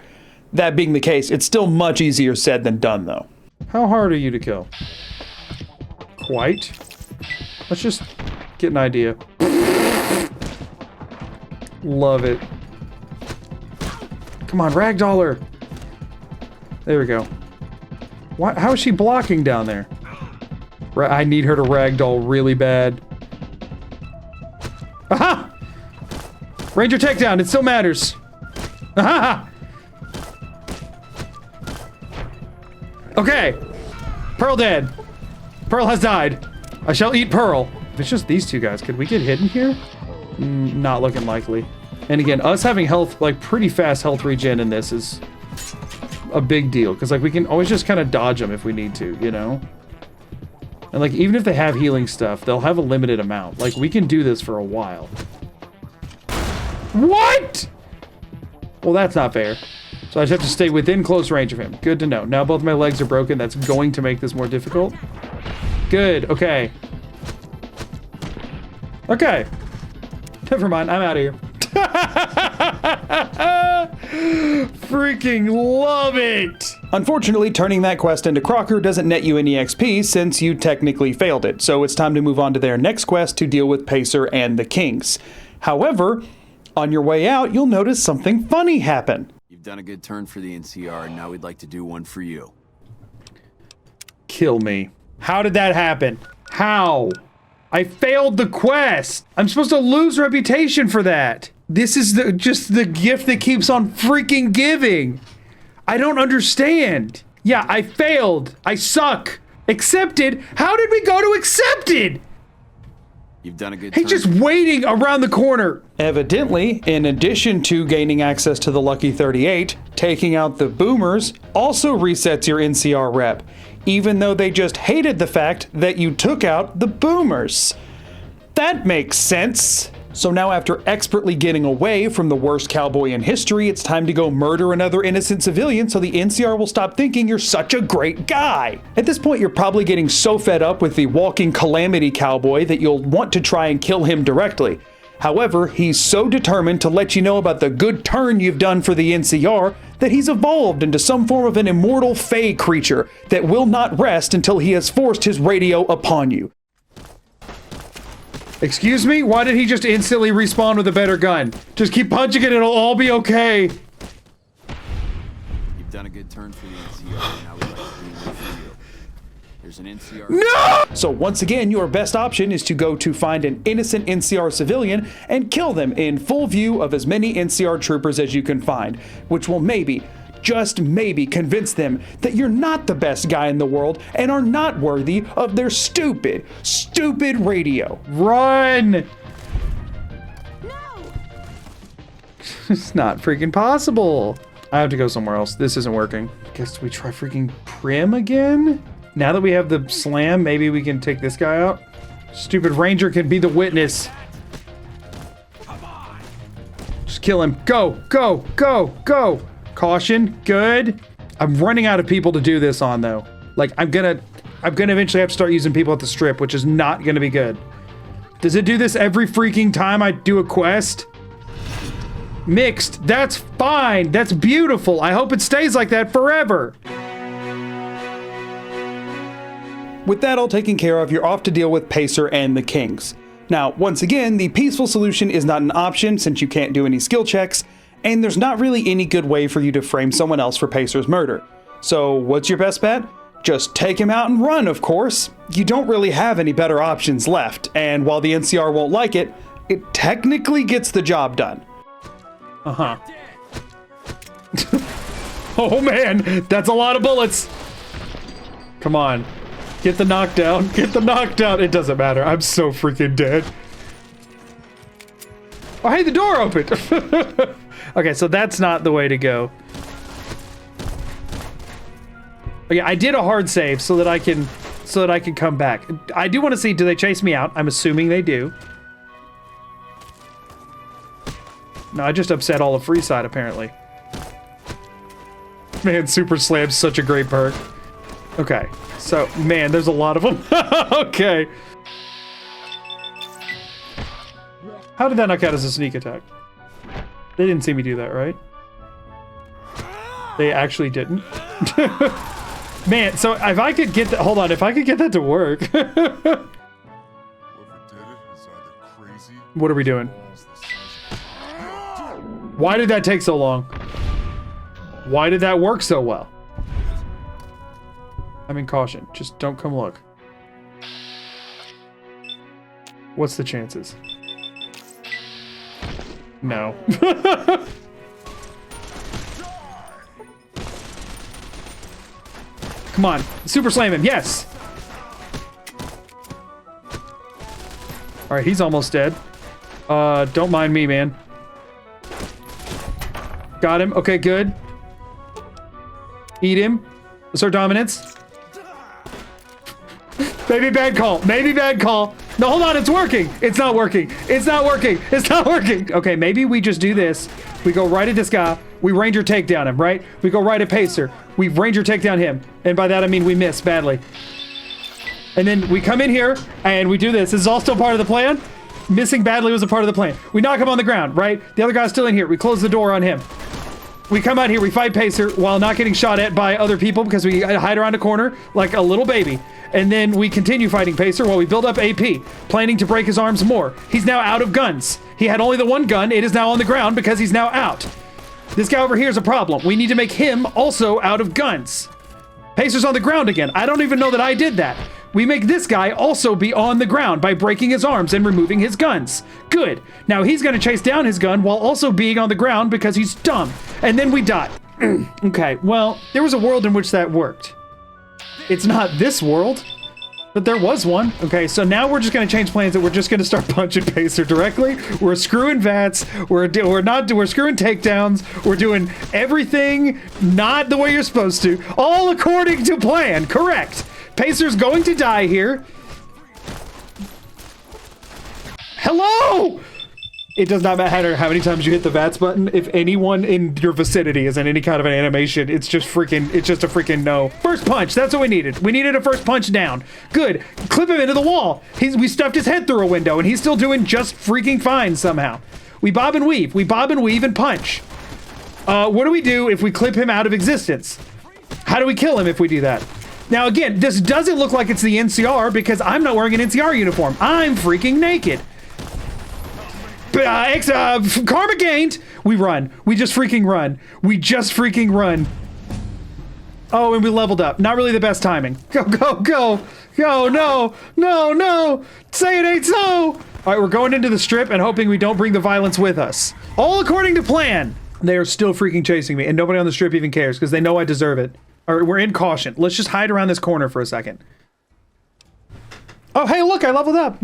That being the case, it's still much easier said than done though. How hard are you to kill? Quite. Let's just get an idea. Love it. Come on, ragdoller. There we go. What? How is she blocking down there? I need her to ragdoll really bad. Aha! Ranger takedown, it still matters. Aha! Okay. Pearl dead. Pearl has died. I shall eat Pearl. If it's just these two guys, could we get hidden here? Not looking likely. And again, us having health, like pretty fast health regen in this is a big deal. Because like we can always just kind of dodge them if we need to, you know? And like, even if they have healing stuff, they'll have a limited amount. Like, we can do this for a while. What? Well, that's not fair. So I just have to stay within close range of him. Good to know. Now both my legs are broken. That's going to make this more difficult. Good. Okay. Okay. Never mind. I'm out of here. Freaking love it! Unfortunately, turning that quest into Crocker doesn't net you any XP since you technically failed it, so it's time to move on to their next quest to deal with Pacer and the Kings. However, on your way out, you'll notice something funny happen. You've done a good turn for the NCR, and now we'd like to do one for you. Kill me. How did that happen? How? I failed the quest! I'm supposed to lose reputation for that! This is just the gift that keeps on freaking giving. I don't understand. Yeah, I failed. I suck. Accepted? How did we go to accepted? You've done a good He's turn. just waiting around the corner. Evidently, in addition to gaining access to the Lucky 38, taking out the boomers also resets your NCR rep, even though they just hated the fact that you took out the boomers. That makes sense. So now after expertly getting away from the worst cowboy in history, it's time to go murder another innocent civilian so the NCR will stop thinking you're such a great guy. At this point, you're probably getting so fed up with the walking calamity cowboy that you'll want to try and kill him directly. However, he's so determined to let you know about the good turn you've done for the NCR that he's evolved into some form of an immortal fey creature that will not rest until he has forced his radio upon you. Excuse me? Why did he just instantly respawn with a better gun? Just keep punching it, it'll all be okay. You've done a good turn for the NCR. Now we'd like to do one for you. There's an NCR. No! So once again, your best option is to go to find an innocent NCR civilian and kill them in full view of as many NCR troopers as you can find, which will maybe, just maybe, convince them that you're not the best guy in the world and are not worthy of their stupid radio. Run! It's not freaking possible. I have to go somewhere else. This isn't working. Guess we try freaking Prim again? Now that we have the slam, maybe we can take this guy out? Stupid Ranger can be the witness. Just kill him. Go, go, go, go. Caution, good. I'm running out of people to do this on though. Like I'm gonna eventually have to start using people at the strip, which is not gonna be good. Does it do this every freaking time I do a quest? Mixed, that's fine, that's beautiful. I hope it stays like that forever. With that all taken care of, you're off to deal with Pacer and the Kings. Now, once again, the peaceful solution is not an option since you can't do any skill checks, and there's not really any good way for you to frame someone else for Pacer's murder. So what's your best bet? Just take him out and run, of course. You don't really have any better options left, and while the NCR won't like it, it technically gets the job done. Uh-huh. Oh man, that's a lot of bullets. Come on. Get the knockdown. Get the knockdown. It doesn't matter. I'm so freaking dead. Oh, hey, the door opened. Okay, so that's not the way to go. Okay, I did a hard save so that I can come back. I do want to see, do they chase me out? I'm assuming they do. No, I just upset all of Freeside, apparently. Man, Super Slam's such a great perk. Okay, so, man, there's a lot of them. Okay. How did that not count as a sneak attack? They didn't see me do that, right? They actually didn't. Man, so if I could get that, hold on, if I could get that to work. What are we doing? Why did that take so long? Why did that work so well? I'm in caution. Just don't come look. What's the chances? No. Come on. Super slam him. Yes. All right, he's almost dead. Don't mind me, man. Got him. Okay, good. Eat him. Assert dominance. Maybe bad call. Maybe bad call. No, hold on. It's working. It's not working. It's not working. It's not working. Okay, maybe we just do this. We go right at this guy. We Ranger takedown him, right? We go right at Pacer. We Ranger takedown him. And by that, I mean we miss badly. And then we come in here and we do this. This is all still part of the plan. Missing badly was a part of the plan. We knock him on the ground, right? The other guy's still in here. We close the door on him. We come out here, we fight Pacer while not getting shot at by other people because we hide around a corner like a little baby. And then we continue fighting Pacer while we build up AP, planning to break his arms more. He's now out of guns. He had only the one gun. It is now on the ground because he's now out. This guy over here is a problem. We need to make him also out of guns. Pacer's on the ground again. I don't even know that I did that. We make this guy also be on the ground by breaking his arms and removing his guns. Good. Now he's gonna chase down his gun while also being on the ground because he's dumb. And then we die. Okay, well, there was a world in which that worked. It's not this world, but there was one. Okay, so now we're just gonna change plans and we're just gonna start punching Pacer directly. We're screwing VATS. We're screwing takedowns. We're doing everything not the way you're supposed to. All according to plan. Correct. Pacer's going to die here. Hello! It does not matter how many times you hit the VATS button. If anyone in your vicinity is in any kind of an animation, it's just a freaking no. First punch, that's what we needed. We needed a first punch down. Good. Clip him into the wall. We stuffed his head through a window and he's still doing just freaking fine somehow. We bob and weave. We bob and weave and punch. What do we do if we clip him out of existence? How do we kill him if we do that? Now again, this doesn't look like it's the NCR because I'm not wearing an NCR uniform. I'm freaking naked. Karma gained. We run. We just freaking run. We just freaking run. Oh, and we leveled up. Not really the best timing. Go, go, go. Go, no, no, no. Say it ain't so. All right, we're going into the strip and hoping we don't bring the violence with us. All according to plan. They are still freaking chasing me and nobody on the strip even cares because they know I deserve it. All right, we're in caution. Let's just hide around this corner for a second. Oh, hey, look, I leveled up.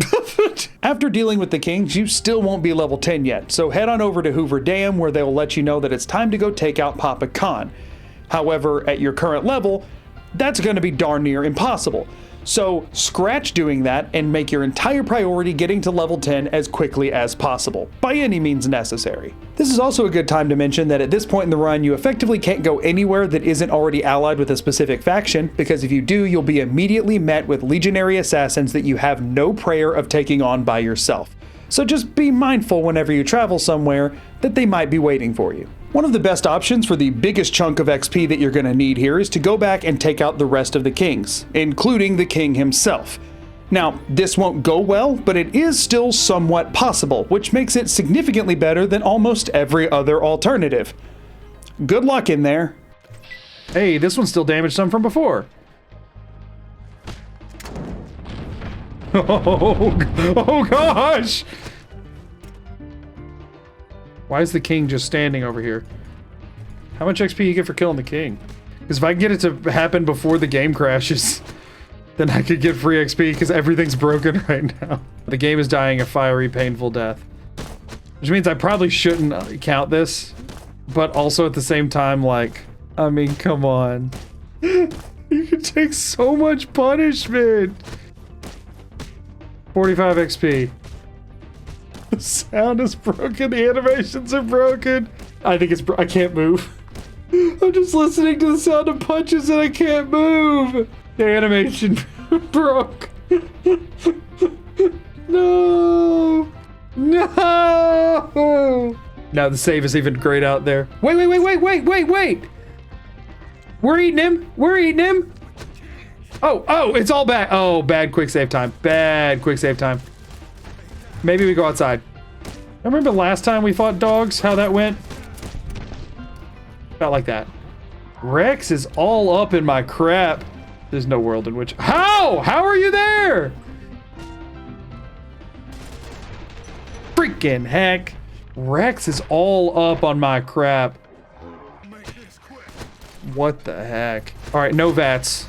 After dealing with the kings, you still won't be level 10 yet, so head on over to Hoover Dam where they'll let you know that it's time to go take out Papa Khan. However, at your current level, that's going to be darn near impossible. So scratch doing that and make your entire priority getting to level 10 as quickly as possible, by any means necessary. This is also a good time to mention that at this point in the run, you effectively can't go anywhere that isn't already allied with a specific faction, because if you do, you'll be immediately met with legionary assassins that you have no prayer of taking on by yourself. So just be mindful whenever you travel somewhere that they might be waiting for you. One of the best options for the biggest chunk of XP that you're going to need here is to go back and take out the rest of the kings, including the king himself. Now, this won't go well, but it is still somewhat possible, which makes it significantly better than almost every other alternative. Good luck in there. Hey, this one still damaged some from before. Oh gosh! Why is the king just standing over here? How much XP you get for killing the king? Because if I can get it to happen before the game crashes, then I could get free XP because everything's broken right now. The game is dying a fiery, painful death. Which means I probably shouldn't count this, but also at the same time, like, I mean, come on. You can take so much punishment. 45 XP. The sound is broken, the animations are broken. I think it's I can't move. I'm just listening to the sound of punches and I can't move. The animation broke. No. No. Now the save is even great out there. Wait. We're eating him. We're eating him. Oh, it's all bad. Oh, bad quick save time. Bad quick save time. Maybe we go outside. I remember last time we fought dogs, how that went. About like that. Rex is all up in my crap. There's no world in which... How? How are you there? Freaking heck. Rex is all up on my crap. What the heck? All right, no VATS.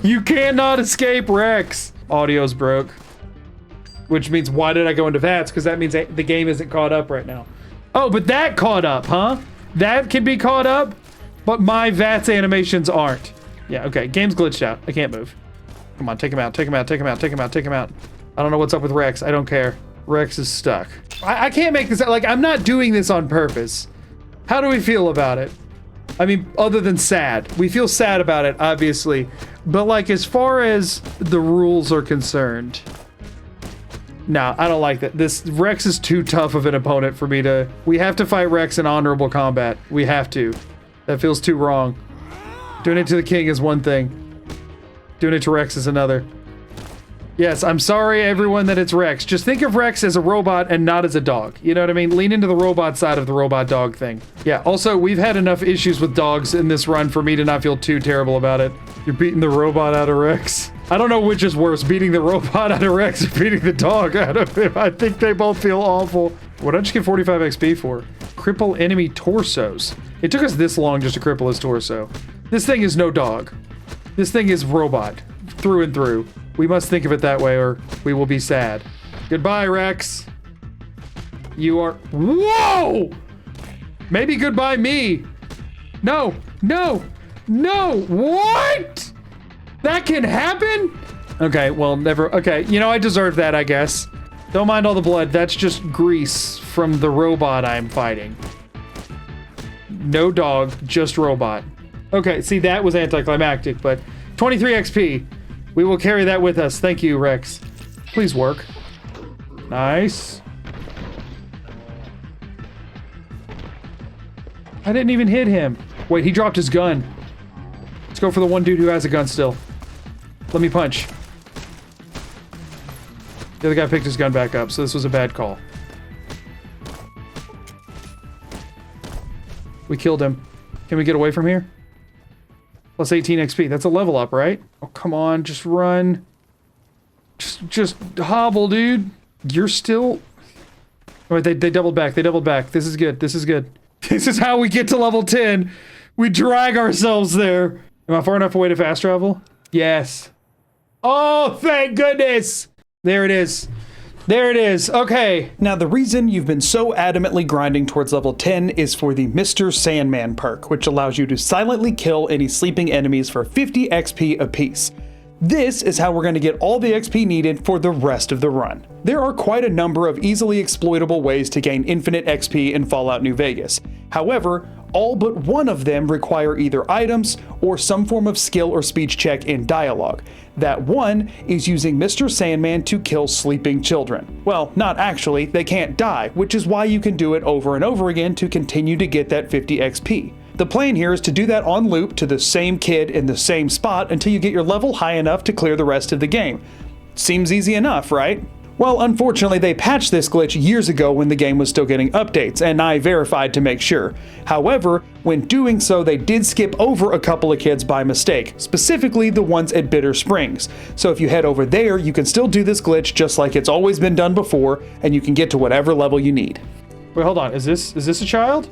You cannot escape Rex. Audio's broke. Which means why did I go into VATS? Because that means the game isn't caught up right now. Oh, but that caught up, huh? That can be caught up, but my VATS animations aren't. Yeah, okay, game's glitched out. I can't move. Come on, take him out, take him out, take him out, take him out, take him out. I don't know what's up with Rex. I don't care. Rex is stuck. I can't make this, like, I'm not doing this on purpose. How do we feel about it? I mean, other than sad. We feel sad about it, obviously. But, like, as far as the rules are concerned... No, I don't like that. This Rex is too tough of an opponent for me to... We have to fight Rex in honorable combat. We have to. That feels too wrong. Doing it to the king is one thing. Doing it to Rex is another. Yes, I'm sorry, everyone, that it's Rex. Just think of Rex as a robot and not as a dog. You know what I mean? Lean into the robot side of the robot dog thing. Yeah, also, we've had enough issues with dogs in this run for me to not feel too terrible about it. You're beating the robot out of Rex. I don't know which is worse, beating the robot out of Rex or beating the dog out of him. I think they both feel awful. What did I just get 45 XP for? Cripple enemy torsos. It took us this long just to cripple his torso. This thing is no dog. This thing is robot. Through and through. We must think of it that way or we will be sad. Goodbye, Rex. You are... Whoa! Maybe goodbye me. No, no, no. What? That can happen? Okay, well, never... Okay, you know, I deserve that, I guess. Don't mind all the blood. That's just grease from the robot I'm fighting. No dog, just robot. Okay, see, that was anticlimactic, but 23 XP. We will carry that with us. Thank you, Rex. Please work. Nice. I didn't even hit him. Wait, he dropped his gun. Let's go for the one dude who has a gun still. Let me punch. The other guy picked his gun back up, so this was a bad call. We killed him. Can we get away from here? Plus 18 XP. That's a level up, right? Oh, come on. Just run. Just hobble, dude. You're still... Oh, wait, they doubled back. They doubled back. This is good. This is good. This is how we get to level 10. We drag ourselves there. Am I far enough away to fast travel? Yes. Oh, thank goodness. There it is. There it is. Okay. Now, the reason you've been so adamantly grinding towards level 10 is for the Mr. Sandman perk, which allows you to silently kill any sleeping enemies for 50 XP apiece. This is how we're going to get all the XP needed for the rest of the run. There are quite a number of easily exploitable ways to gain infinite XP in Fallout New Vegas. However, all but one of them require either items or some form of skill or speech check in dialogue. That one is using Mr. Sandman to kill sleeping children. Well, not actually, they can't die, which is why you can do it over and over again to continue to get that 50 XP. The plan here is to do that on loop to the same kid in the same spot until you get your level high enough to clear the rest of the game. Seems easy enough, right? Well, unfortunately, they patched this glitch years ago when the game was still getting updates, and I verified to make sure. However, when doing so, they did skip over a couple of kids by mistake, specifically the ones at Bitter Springs. So if you head over there, you can still do this glitch just like it's always been done before, and you can get to whatever level you need. Wait, hold on. Is this a child?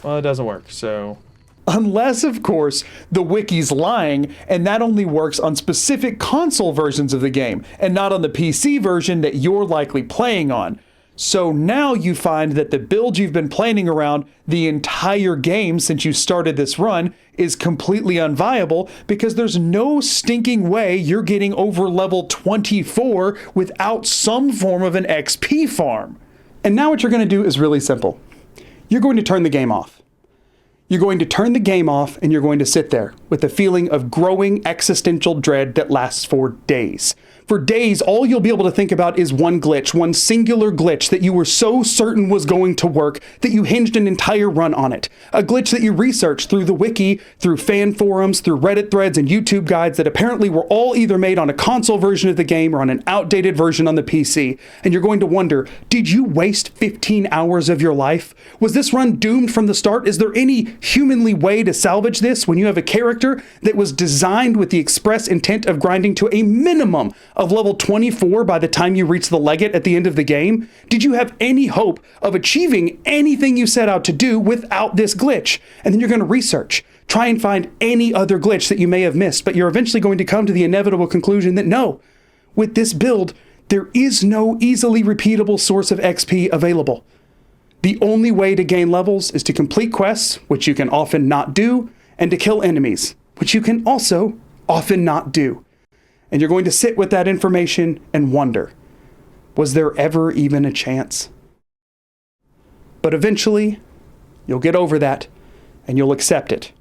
Well, it doesn't work, so... Unless, of course, the wiki's lying, and that only works on specific console versions of the game, and not on the PC version that you're likely playing on. So now you find that the build you've been planning around the entire game since you started this run is completely unviable because there's no stinking way you're getting over level 24 without some form of an XP farm. And now what you're going to do is really simple. You're going to turn the game off. You're going to turn the game off and you're going to sit there with a feeling of growing existential dread that lasts for days. For days, all you'll be able to think about is one glitch, one singular glitch that you were so certain was going to work that you hinged an entire run on it. A glitch that you researched through the wiki, through fan forums, through Reddit threads and YouTube guides that apparently were all either made on a console version of the game or on an outdated version on the PC. And you're going to wonder, did you waste 15 hours of your life? Was this run doomed from the start? Is there any humanly way to salvage this when you have a character that was designed with the express intent of grinding to a minimum of level 24 by the time you reach the legate at the end of the game? Did you have any hope of achieving anything you set out to do without this glitch? And then you're going to research, try and find any other glitch that you may have missed, but you're eventually going to come to the inevitable conclusion that no, with this build, there is no easily repeatable source of XP available. The only way to gain levels is to complete quests, which you can often not do, and to kill enemies, which you can also often not do. And you're going to sit with that information and wonder, was there ever even a chance? But eventually, you'll get over that, and you'll accept it.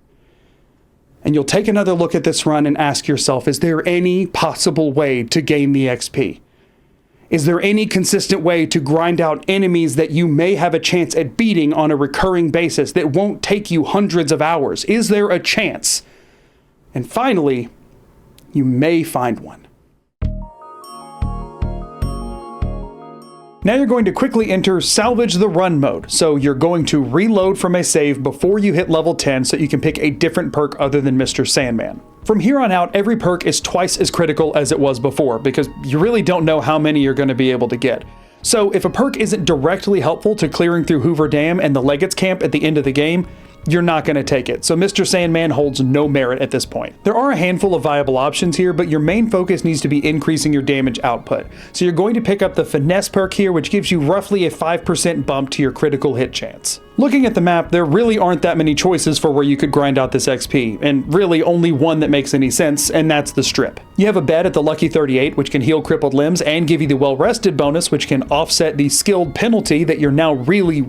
And you'll take another look at this run and ask yourself, is there any possible way to gain the XP? Is there any consistent way to grind out enemies that you may have a chance at beating on a recurring basis that won't take you hundreds of hours? Is there a chance? And finally, you may find one. Now you're going to quickly enter Salvage the Run mode. So you're going to reload from a save before you hit level 10 so you can pick a different perk other than Mr. Sandman. From here on out, every perk is twice as critical as it was before because you really don't know how many you're going to be able to get. So if a perk isn't directly helpful to clearing through Hoover Dam and the Legates camp at the end of the game, you're not going to take it. So Mr. Sandman holds no merit at this point. There are a handful of viable options here, but your main focus needs to be increasing your damage output. So you're going to pick up the Finesse perk here, which gives you roughly a 5% bump to your critical hit chance. Looking at the map, there really aren't that many choices for where you could grind out this XP, and really only one that makes any sense, and that's the Strip. You have a bed at the Lucky 38, which can heal crippled limbs and give you the Well Rested bonus, which can offset the skilled penalty that you're now really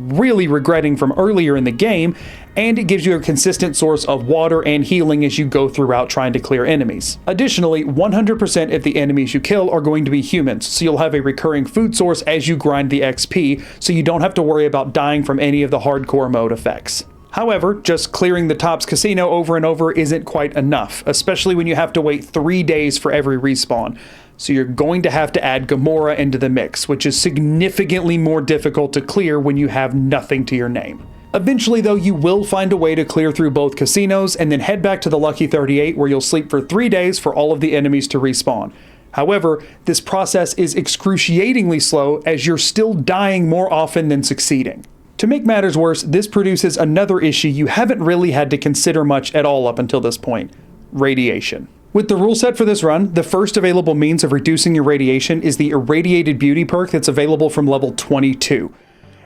regretting from earlier in the game, and it gives you a consistent source of water and healing as you go throughout trying to clear enemies. Additionally, 100% of the enemies you kill are going to be humans, so you'll have a recurring food source as you grind the XP, so you don't have to worry about dying from any of the hardcore mode effects. However, just clearing the Tops Casino over and over isn't quite enough, especially when you have to wait 3 days for every respawn. So you're going to have to add Gomorrah into the mix, which is significantly more difficult to clear when you have nothing to your name. Eventually though, you will find a way to clear through both casinos and then head back to the Lucky 38 where you'll sleep for 3 days for all of the enemies to respawn. However, this process is excruciatingly slow as you're still dying more often than succeeding. To make matters worse, this produces another issue you haven't really had to consider much at all up until this point: radiation. With the rule set for this run, the first available means of reducing your radiation is the Irradiated Beauty perk that's available from level 22.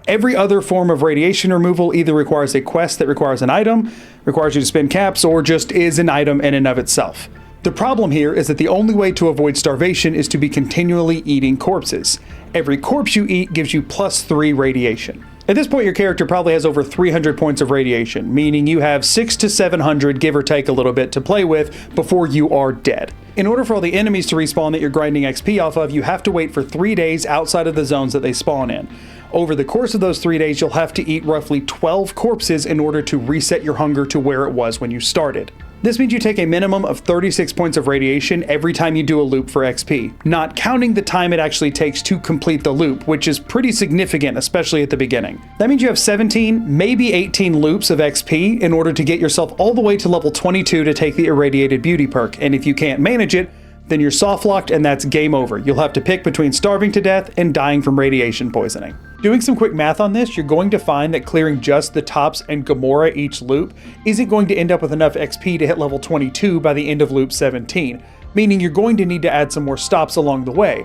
Every other form of radiation removal either requires a quest that requires an item, requires you to spend caps, or just is an item in and of itself. The problem here is that the only way to avoid starvation is to be continually eating corpses. Every corpse you eat gives you +3 radiation. At this point, your character probably has over 300 points of radiation, meaning you have 600 to 700, give or take a little bit, to play with before you are dead. In order for all the enemies to respawn that you're grinding XP off of, you have to wait for 3 days outside of the zones that they spawn in. Over the course of those 3 days, you'll have to eat roughly 12 corpses in order to reset your hunger to where it was when you started. This means you take a minimum of 36 points of radiation every time you do a loop for XP, not counting the time it actually takes to complete the loop, which is pretty significant, especially at the beginning. That means you have 17, maybe 18 loops of XP in order to get yourself all the way to level 22 to take the Irradiated Beauty perk, and if you can't manage it, then you're soft-locked and that's game over. You'll have to pick between starving to death and dying from radiation poisoning. Doing some quick math on this, you're going to find that clearing just the Tops and Gomorrah each loop isn't going to end up with enough XP to hit level 22 by the end of loop 17, meaning you're going to need to add some more stops along the way.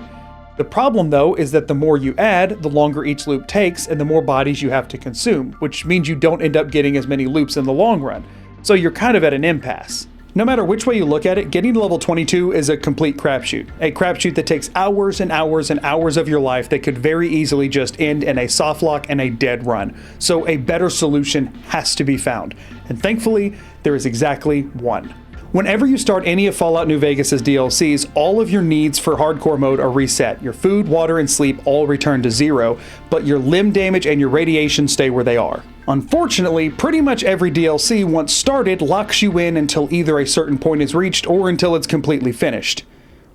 The problem though is that the more you add, the longer each loop takes and the more bodies you have to consume, which means you don't end up getting as many loops in the long run. So you're kind of at an impasse. No matter which way you look at it, getting to level 22 is a complete crapshoot. A crapshoot that takes hours and hours and hours of your life that could very easily just end in a softlock and a dead run. So a better solution has to be found. And thankfully, there is exactly one. Whenever you start any of Fallout New Vegas' DLCs, all of your needs for hardcore mode are reset. Your food, water, and sleep all return to 0, but your limb damage and your radiation stay where they are. Unfortunately, pretty much every DLC once started locks you in until either a certain point is reached or until it's completely finished.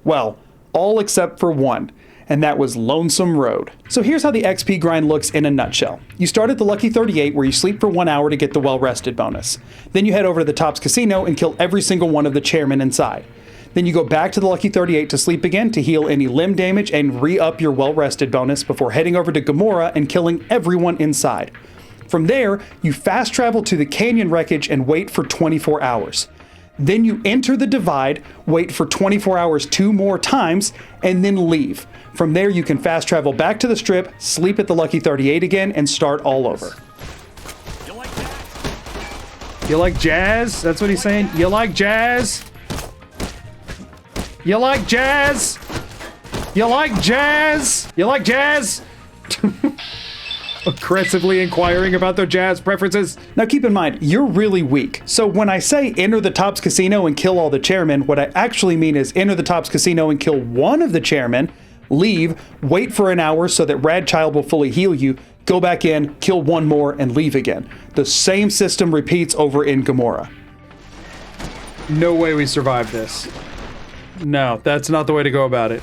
Well, all except for one, and that was Lonesome Road. So here's how the XP grind looks in a nutshell. You start at the Lucky 38 where you sleep for 1 hour to get the Well Rested bonus. Then you head over to the Tops Casino and kill every single one of the chairmen inside. Then you go back to the Lucky 38 to sleep again to heal any limb damage and re-up your Well Rested bonus before heading over to Gomorrah and killing everyone inside. From there, you fast travel to the canyon wreckage and wait for 24 hours. Then you enter the Divide, wait for 24 hours 2 more times, and then leave. From there, you can fast travel back to the Strip, sleep at the Lucky 38 again, and start all over. You like that? You like jazz? That's what he's saying? You like jazz? You like jazz? You like jazz? You like jazz? Aggressively inquiring about their jazz preferences. Now keep in mind, you're really weak. So when I say enter the Tops Casino and kill all the chairmen, what I actually mean is enter the Tops Casino and kill one of the chairmen, Leave, wait for an hour so that Radchild will fully heal you, go back in, kill one more, and leave again. The same system repeats over in Gamora. No way we survive this. No, that's not the way to go about it.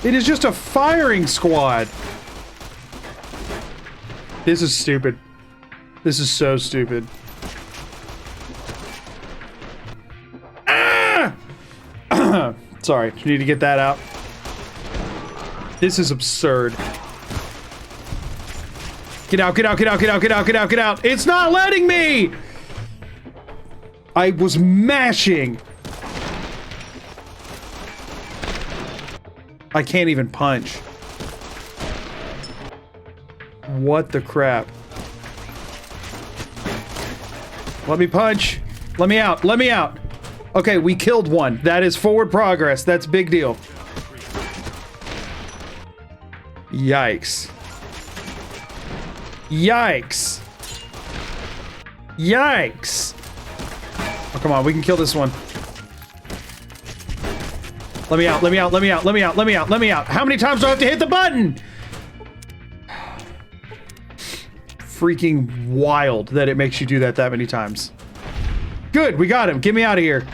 It is just a firing squad. This is stupid. This is so stupid. Ah! Sorry, you need to get that out. This is absurd. Get out, get out, get out, get out, get out, get out, get out. It's not letting me! I was mashing. I can't even punch. What the crap? Let me punch. Let me out. Let me out. Okay, we killed one. That is forward progress. That's a big deal. Yikes. Yikes. Yikes. Oh, come on. We can kill this one. Let me out. Let me out. Let me out. Let me out. Let me out. Let me out. How many times do I have to hit the button? Freaking wild that it makes you do that many times. Good, we got him. Get me out of here.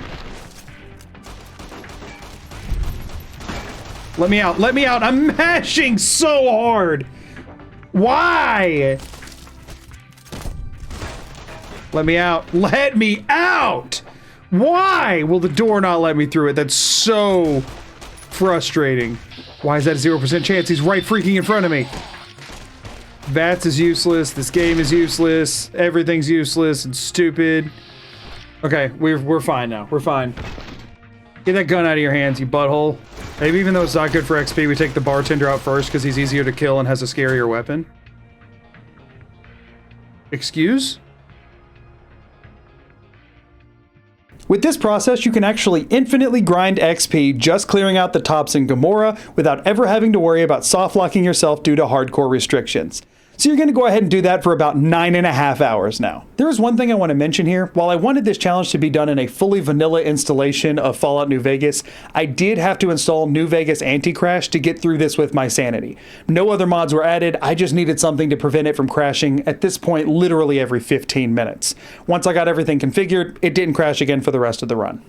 Let me out. Let me out. I'm mashing so hard. Why? Let me out. Let me out. Why will the door not let me through it? That's so frustrating. Why is that a 0% chance? He's right freaking in front of me. VATS is useless. This game is useless. Everything's useless and stupid. Okay, we're fine now. We're fine. Get that gun out of your hands, you butthole. Maybe even though it's not good for XP, we take the bartender out first because he's easier to kill and has a scarier weapon. Excuse? With this process, you can actually infinitely grind XP just clearing out the tops in Gamora without ever having to worry about soft-locking yourself due to hardcore restrictions. So you're going to go ahead and do that for about 9.5 hours now. There is one thing I want to mention here. While I wanted this challenge to be done in a fully vanilla installation of Fallout New Vegas, I did have to install New Vegas Anti-Crash to get through this with my sanity. No other mods were added, I just needed something to prevent it from crashing at this point literally every 15 minutes. Once I got everything configured, it didn't crash again for the rest of the run.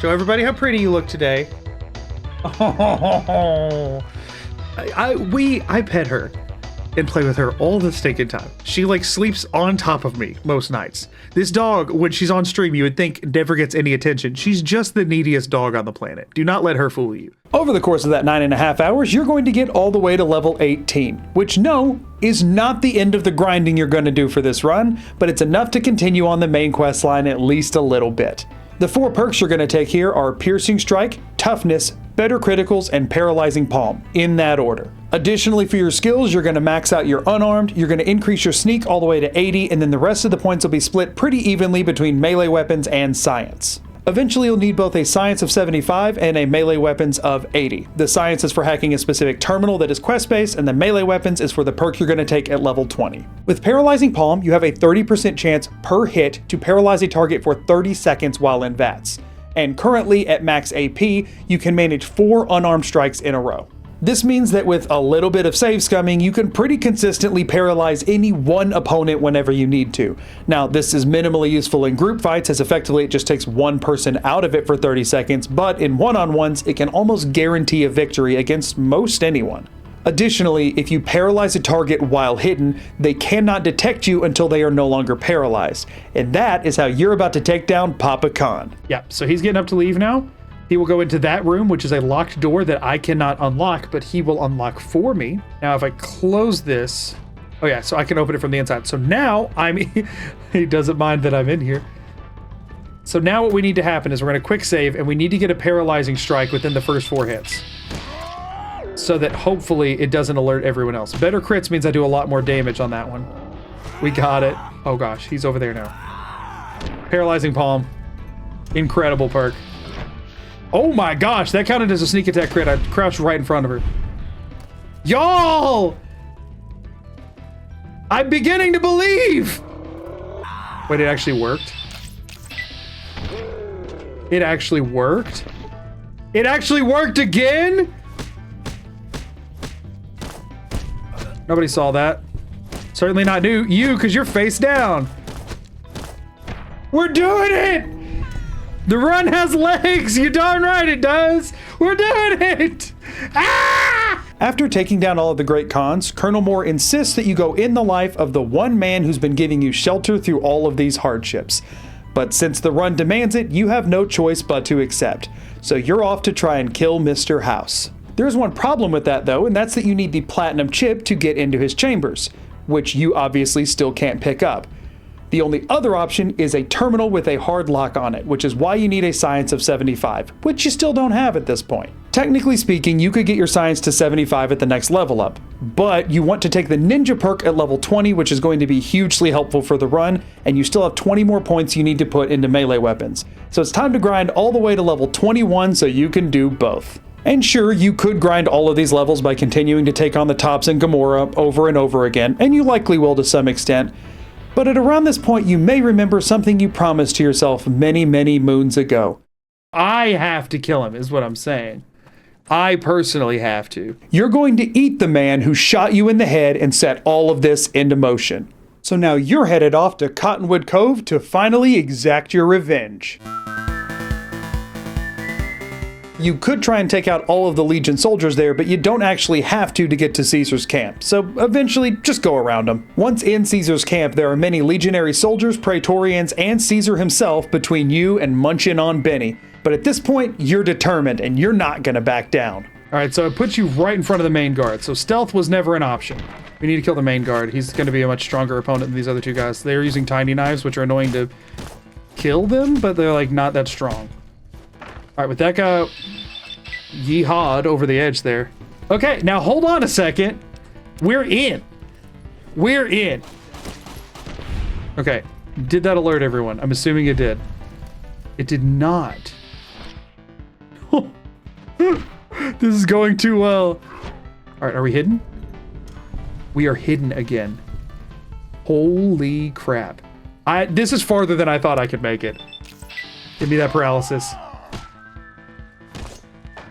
Show everybody how pretty you look today. Oh, I pet her and play with her all the stinking time. She like sleeps on top of me most nights. This dog, when she's on stream, you would think never gets any attention. She's just the neediest dog on the planet. Do not let her fool you. Over the course of that 9.5 hours, you're going to get all the way to level 18, which no, is not the end of the grinding you're going to do for this run, but it's enough to continue on the main quest line at least a little bit. The 4 perks you're going to take here are Piercing Strike, Toughness, Better Criticals, and Paralyzing Palm, in that order. Additionally, for your skills, you're going to max out your Unarmed, you're going to increase your Sneak all the way to 80, and then the rest of the points will be split pretty evenly between melee weapons and Science. Eventually, you'll need both a Science of 75 and a Melee Weapons of 80. The Science is for hacking a specific terminal that is quest-based, and the Melee Weapons is for the perk you're going to take at level 20. With Paralyzing Palm, you have a 30% chance per hit to paralyze a target for 30 seconds while in VATS. And currently, at max AP, you can manage 4 unarmed strikes in a row. This means that with a little bit of save scumming, you can pretty consistently paralyze any one opponent whenever you need to. Now, this is minimally useful in group fights, as effectively it just takes one person out of it for 30 seconds, but in one-on-ones, it can almost guarantee a victory against most anyone. Additionally, if you paralyze a target while hidden, they cannot detect you until they are no longer paralyzed. And that is how you're about to take down Papa Khan. Yeah, so he's getting up to leave now. He will go into that room, which is a locked door that I cannot unlock, but he will unlock for me. Now, if I close this, Oh yeah, so I can open it from the inside. So now he doesn't mind that I'm in here. So now what we need to happen is we're gonna quick save and we need to get a paralyzing strike within the first 4 hits. So that hopefully it doesn't alert everyone else. Better crits means I do a lot more damage on that one. We got it. Oh gosh, he's over there now. Paralyzing Palm. Incredible perk. Oh my gosh, that counted as a sneak attack crit. I crouched right in front of her. Y'all! I'm beginning to believe! Wait, it actually worked? It actually worked? It actually worked again? Nobody saw that. Certainly not you, because you're face down. We're doing it! The run has legs! You darn right it does! We're doing it! Ah! After taking down all of the great cons, Colonel Moore insists that you go in the life of the one man who's been giving you shelter through all of these hardships. But since the run demands it, you have no choice but to accept. So you're off to try and kill Mr. House. There's one problem with that though, and that's that you need the platinum chip to get into his chambers, which you obviously still can't pick up. The only other option is a terminal with a hard lock on it, which is why you need a science of 75, which you still don't have at this point. Technically speaking, you could get your science to 75 at the next level up, but you want to take the ninja perk at level 20, which is going to be hugely helpful for the run, and you still have 20 more points you need to put into melee weapons. So it's time to grind all the way to level 21 so you can do both. And sure, you could grind all of these levels by continuing to take on the tops and Gamora over and over again, and you likely will to some extent. But at around this point, you may remember something you promised to yourself many, many moons ago. I have to kill him, is what I'm saying. I personally have to. You're going to eat the man who shot you in the head and set all of this into motion. So now you're headed off to Cottonwood Cove to finally exact your revenge. You could try and take out all of the Legion soldiers there, but you don't actually have to get to Caesar's camp, so eventually just go around them. Once in Caesar's camp, there are many legionary soldiers, Praetorians, and Caesar himself between you and munching on Benny. But at this point, you're determined and you're not gonna back down. Alright, so it puts you right in front of the main guard, so stealth was never an option. We need to kill the main guard. He's gonna be a much stronger opponent than these other two guys. They're using tiny knives, which are annoying to kill them, but they're like not that strong. Alright, with that guy yeehawed over the edge there. Okay, now hold on a second. We're in. We're in. Okay, did that alert everyone? I'm assuming it did. It did not. This is going too well. Alright, are we hidden? We are hidden again. Holy crap. This is farther than I thought I could make it. Give me that paralysis.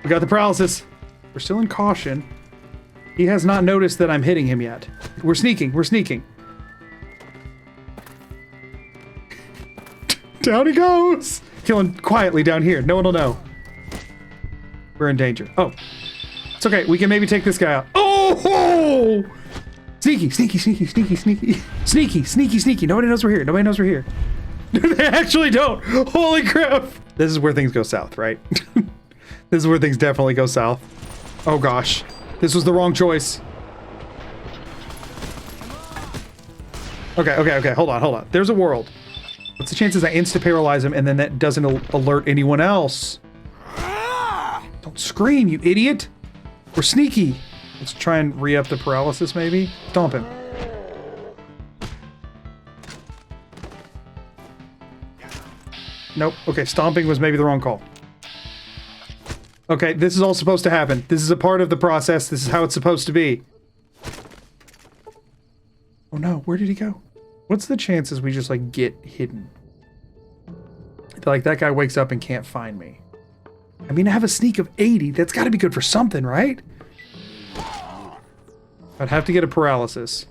We got the paralysis. We're still in caution. He has not noticed that I'm hitting him yet. We're sneaking. We're sneaking. Down he goes. Killing quietly down here. No one will know. We're in danger. Oh. It's okay. We can maybe take this guy out. Oh! Sneaky, sneaky, sneaky, sneaky, sneaky. Sneaky, sneaky, sneaky. Nobody knows we're here. Nobody knows we're here. They actually don't. Holy crap. This is where things go south, right? This is where things definitely go south. Oh gosh. This was the wrong choice. Okay. Hold on. There's a world. What's the chances I insta-paralyze him and then that doesn't alert anyone else? Don't scream, you idiot. We're sneaky. Let's try and re-up the paralysis, maybe? Stomp him. Nope. Okay, stomping was maybe the wrong call. Okay, this is all supposed to happen. This is a part of the process. This is how it's supposed to be. Oh no, where did he go? What's the chances we just, like, get hidden? Like, that guy wakes up and can't find me. I mean, I have a sneak of 80. That's gotta be good for something, right? I'd have to get a paralysis.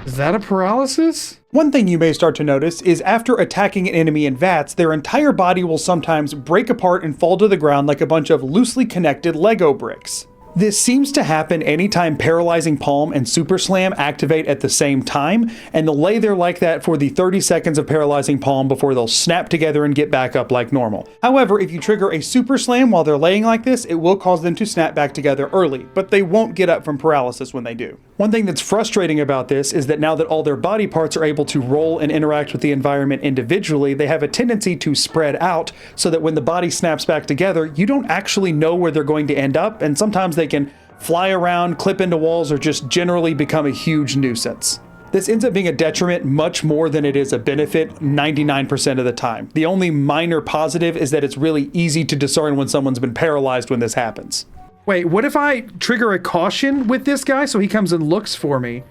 Is that a paralysis? One thing you may start to notice is after attacking an enemy in VATS, their entire body will sometimes break apart and fall to the ground like a bunch of loosely connected Lego bricks. This seems to happen anytime Paralyzing Palm and Super Slam activate at the same time, and they'll lay there like that for the 30 seconds of Paralyzing Palm before they'll snap together and get back up like normal. However, if you trigger a Super Slam while they're laying like this, it will cause them to snap back together early, but they won't get up from paralysis when they do. One thing that's frustrating about this is that now that all their body parts are able to roll and interact with the environment individually, they have a tendency to spread out so that when the body snaps back together, you don't actually know where they're going to end up, and sometimes they can fly around, clip into walls, or just generally become a huge nuisance. This ends up being a detriment much more than it is a benefit 99% of the time. The only minor positive is that it's really easy to discern when someone's been paralyzed when this happens. Wait, what if I trigger a caution with this guy so he comes and looks for me,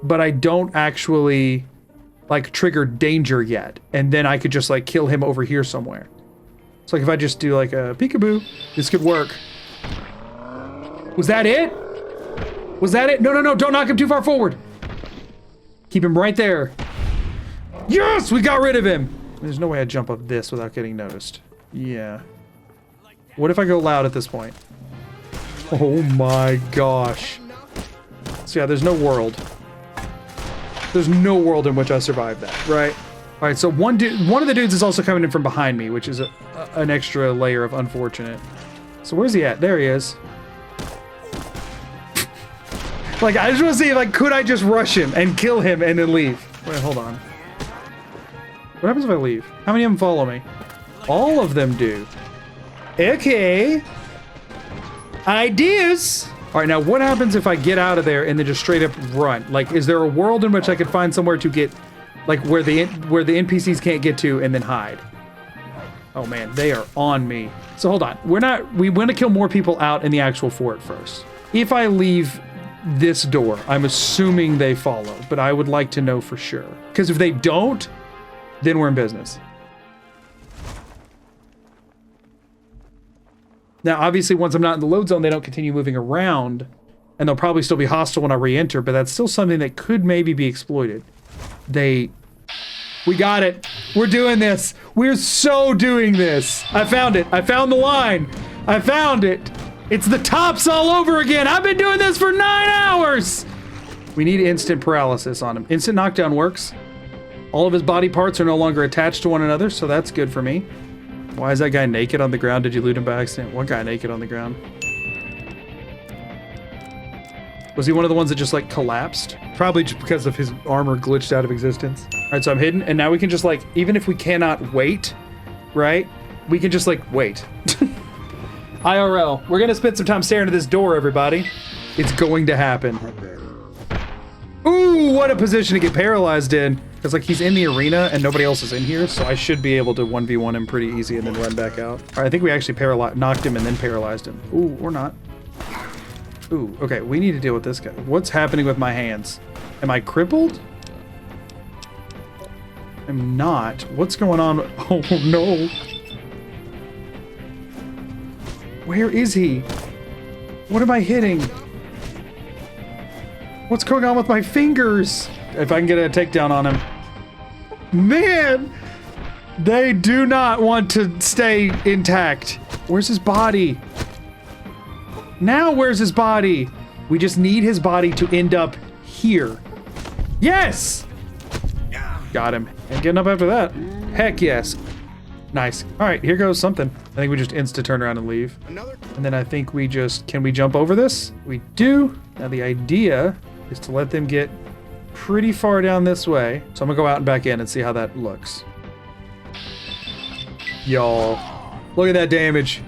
but I don't actually like trigger danger yet, and then I could just like kill him over here somewhere? It's like if I just do like a peekaboo, this could work. Was that it? Was that it? No, no, no, don't knock him too far forward. Keep him right there. Yes, we got rid of him. There's no way I'd jump up this without getting noticed. Yeah. What if I go loud at this point? Oh my gosh. So yeah, there's no world. There's no world in which I survived that, right? All right, so one of the dudes is also coming in from behind me, which is an extra layer of unfortunate. So where's he at? There he is. Like, I just want to see, like, could I just rush him and kill him and then leave? Wait, hold on. What happens if I leave? How many of them follow me? All of them do. Okay. Ideas. All right, now what happens if I get out of there and then just straight up run? Like, is there a world in which I could find somewhere to get, like, where the NPCs can't get to and then hide? Oh man, they are on me. So hold on, we want to kill more people out in the actual fort first. If I leave this door, I'm assuming they follow, but I would like to know for sure. Because if they don't, then we're in business. Now, obviously, once I'm not in the load zone, they don't continue moving around, and they'll probably still be hostile when I re-enter, but that's still something that could maybe be exploited. We got it. We're doing this. We're so doing this. I found it. I found the line. I found it. It's the tops all over again. I've been doing this for 9 hours. We need instant paralysis on him. Instant knockdown works. All of his body parts are no longer attached to one another, so that's good for me. Why is that guy naked on the ground? Did you loot him by accident? What guy naked on the ground? Was he one of the ones that just like collapsed? Probably just because of his armor glitched out of existence. All right, so I'm hidden, and now we can just like, even if we cannot wait, right? We can just like wait. IRL, we're gonna spend some time staring at this door, everybody. It's going to happen. Ooh, what a position to get paralyzed in. Because like he's in the arena and nobody else is in here, so I should be able to 1v1 him pretty easy and then run back out. All right, I think we actually knocked him and then paralyzed him. Ooh, or not. Ooh, okay, we need to deal with this guy. What's happening with my hands? Am I crippled? I'm not. What's going on? Oh no. Where is he? What am I hitting? What's going on with my fingers? If I can get a takedown on him. Man! They do not want to stay intact. Where's his body? Now where's his body? We just need his body to end up here. Yes! Got him. And getting up after that. Heck yes. Nice. All right, here goes something. I think we just insta turn around and leave. And then I think we just, can we jump over this? We do. Now the idea is to let them get pretty far down this way. So I'm gonna go out and back in and see how that looks. Y'all, look at that damage.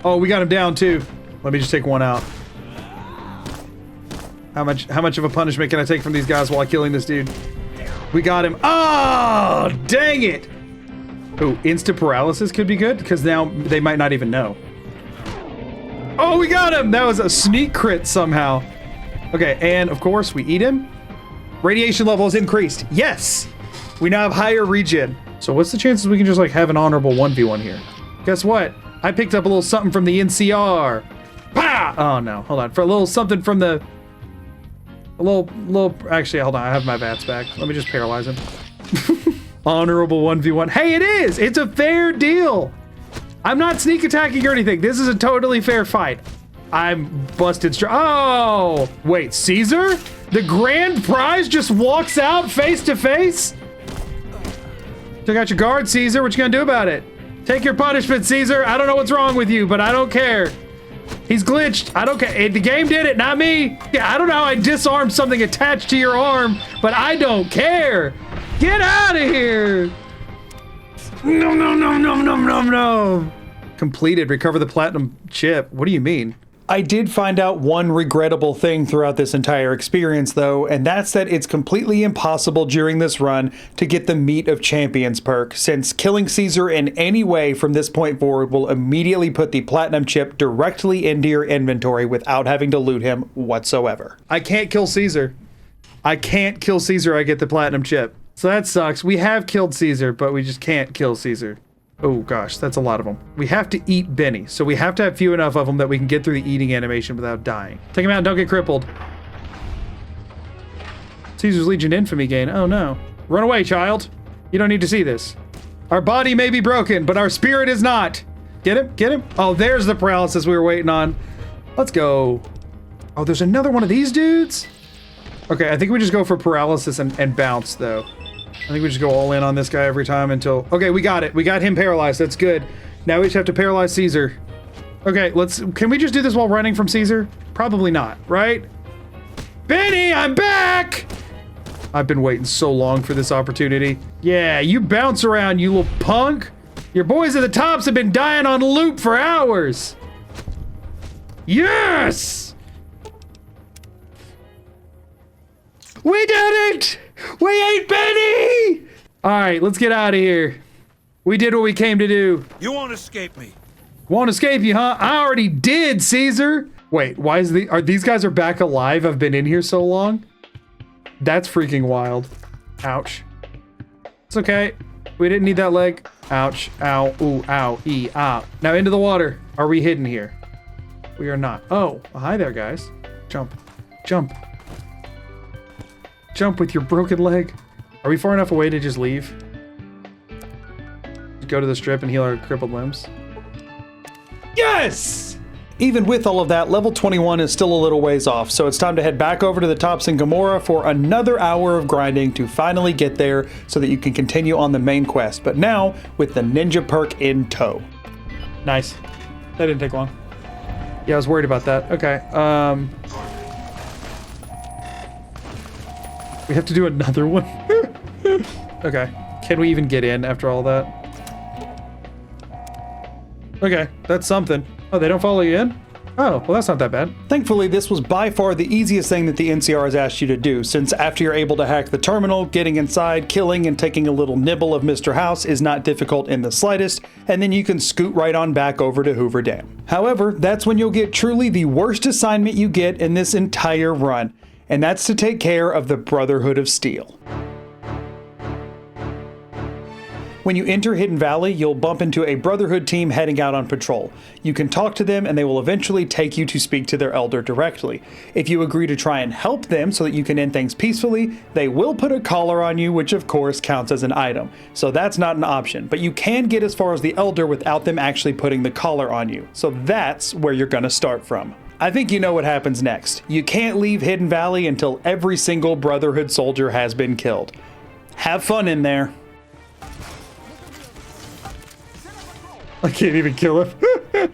Oh, we got him down too. Let me just take one out. How much of a punishment can I take from these guys while killing this dude? We got him. Oh, dang it. Ooh, instant paralysis could be good because now they might not even know. Oh, we got him. That was a sneak crit somehow. Okay, and of course we eat him. Radiation level is increased. Yes! We now have higher regen. So what's the chances we can just like have an honorable 1v1 here? Guess what? I picked up a little something from the NCR. Pah! Oh no, hold on. For a little something from the... Actually, hold on, I have my VATS back. Let me just paralyze him. Honorable 1v1. Hey, it is! It's a fair deal! I'm not sneak attacking or anything. This is a totally fair fight. I'm busted straight. Oh, wait, Caesar? The grand prize just walks out face to face? Took out your guard, Caesar. What you gonna do about it? Take your punishment, Caesar. I don't know what's wrong with you, but I don't care. He's glitched. I don't care. The game did it, not me. Yeah, I don't know how I disarmed something attached to your arm, but I don't care. Get out of here. No, no, no, no, no, no, no. Completed. Recover the platinum chip. What do you mean? I did find out one regrettable thing throughout this entire experience, though, and that's that it's completely impossible during this run to get the Meat of Champions perk, since killing Caesar in any way from this point forward will immediately put the platinum chip directly into your inventory without having to loot him whatsoever. I can't kill Caesar. I can't kill Caesar. I get the platinum chip. So that sucks. We have killed Caesar, but we just can't kill Caesar. Oh gosh, that's a lot of them. We have to eat Benny, so we have to have few enough of them that we can get through the eating animation without dying. Take him out and don't get crippled. Caesar's Legion Infamy gain. Oh no. Run away, child. You don't need to see this. Our body may be broken, but our spirit is not. Get him? Get him? Oh, there's the paralysis we were waiting on. Let's go. Oh, there's another one of these dudes? Okay, I think we just go for paralysis and bounce, though. I think we just go all in on this guy every time until... Okay, we got it. We got him paralyzed. That's good. Now we just have to paralyze Caesar. Okay, can we just do this while running from Caesar? Probably not, right? Benny, I'm back! I've been waiting so long for this opportunity. Yeah, you bounce around, you little punk. Your boys at the tops have been dying on loop for hours. Yes! We did it! We ate Benny! All right, let's get out of here. We did what we came to do. You won't escape me. Won't escape you, huh? I already did, Caesar. Wait, why is these guys are back alive? I've been in here so long. That's freaking wild. Ouch. It's okay. We didn't need that leg. Ouch. Ow. Ooh. Ow. E. Ah. Now into the water. Are we hidden here? We are not. Oh, hi there, guys. Jump. Jump. Jump with your broken leg. Are we far enough away to just leave? Go to the strip and heal our crippled limbs. Yes! Even with all of that, level 21 is still a little ways off, so it's time to head back over to the tops in Gamora for another hour of grinding to finally get there so that you can continue on the main quest, but now with the ninja perk in tow. Nice. That didn't take long. Yeah, I was worried about that. Okay, we have to do another one. Okay. Can we even get in after all that? Okay, that's something. Oh, they don't follow you in? Oh, well that's not that bad. Thankfully, this was by far the easiest thing that the NCR has asked you to do, since after you're able to hack the terminal, getting inside, killing, and taking a little nibble of Mr. House is not difficult in the slightest, and then you can scoot right on back over to Hoover Dam. However, that's when you'll get truly the worst assignment you get in this entire run, and that's to take care of the Brotherhood of Steel. When you enter Hidden Valley, you'll bump into a Brotherhood team heading out on patrol. You can talk to them and they will eventually take you to speak to their elder directly. If you agree to try and help them so that you can end things peacefully, they will put a collar on you, which of course counts as an item. So that's not an option, but you can get as far as the elder without them actually putting the collar on you. So that's where you're gonna start from. I think you know what happens next. You can't leave Hidden Valley until every single Brotherhood soldier has been killed. Have fun in there. I can't even kill him.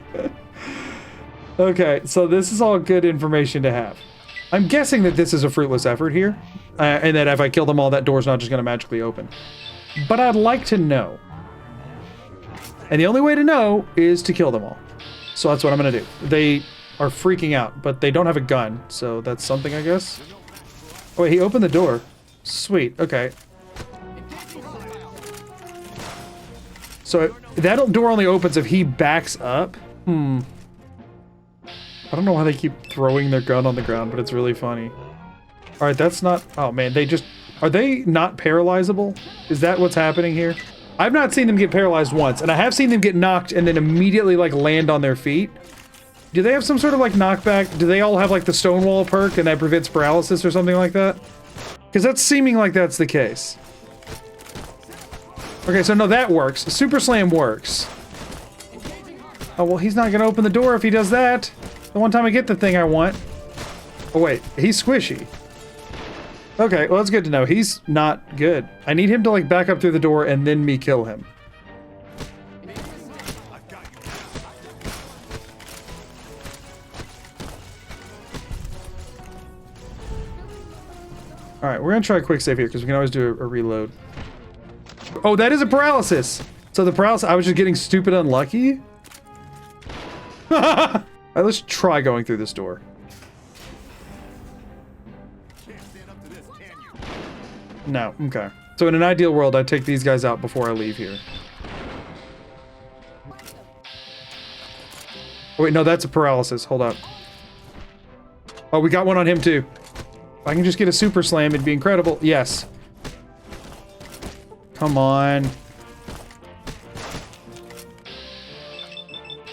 Okay, so this is all good information to have. I'm guessing that this is a fruitless effort here, and that if I kill them all, that door's not just going to magically open. But I'd like to know. And the only way to know is to kill them all. So that's what I'm going to do. They are freaking out, but they don't have a gun, so that's something, I guess. Oh, wait, he opened the door. Sweet, okay. So that door only opens if he backs up. I don't know why they keep throwing their gun on the ground, but it's really funny. All right, that's not... Oh, man, are they not paralyzable? Is that what's happening here? I've not seen them get paralyzed once, and I have seen them get knocked and then immediately, like, land on their feet. Do they have some sort of, like, knockback? Do they all have, like, the Stonewall perk and that prevents paralysis or something like that? Because that's seeming like that's the case. Okay, so no, that works. Super Slam works. Oh, well, he's not going to open the door if he does that. The one time I get the thing I want. Oh wait, he's squishy. Okay, well that's good to know. He's not good. I need him to like back up through the door and then me kill him. Alright, we're gonna try a quick save here because we can always do a reload. Oh, that is a paralysis! So the paralysis, I was just getting stupid unlucky? Alright, let's try going through this door. No, okay. So in an ideal world, I'd take these guys out before I leave here. Oh, wait, no, that's a paralysis. Hold up. Oh, we got one on him too. If I can just get a super slam, it'd be incredible. Yes. Come on.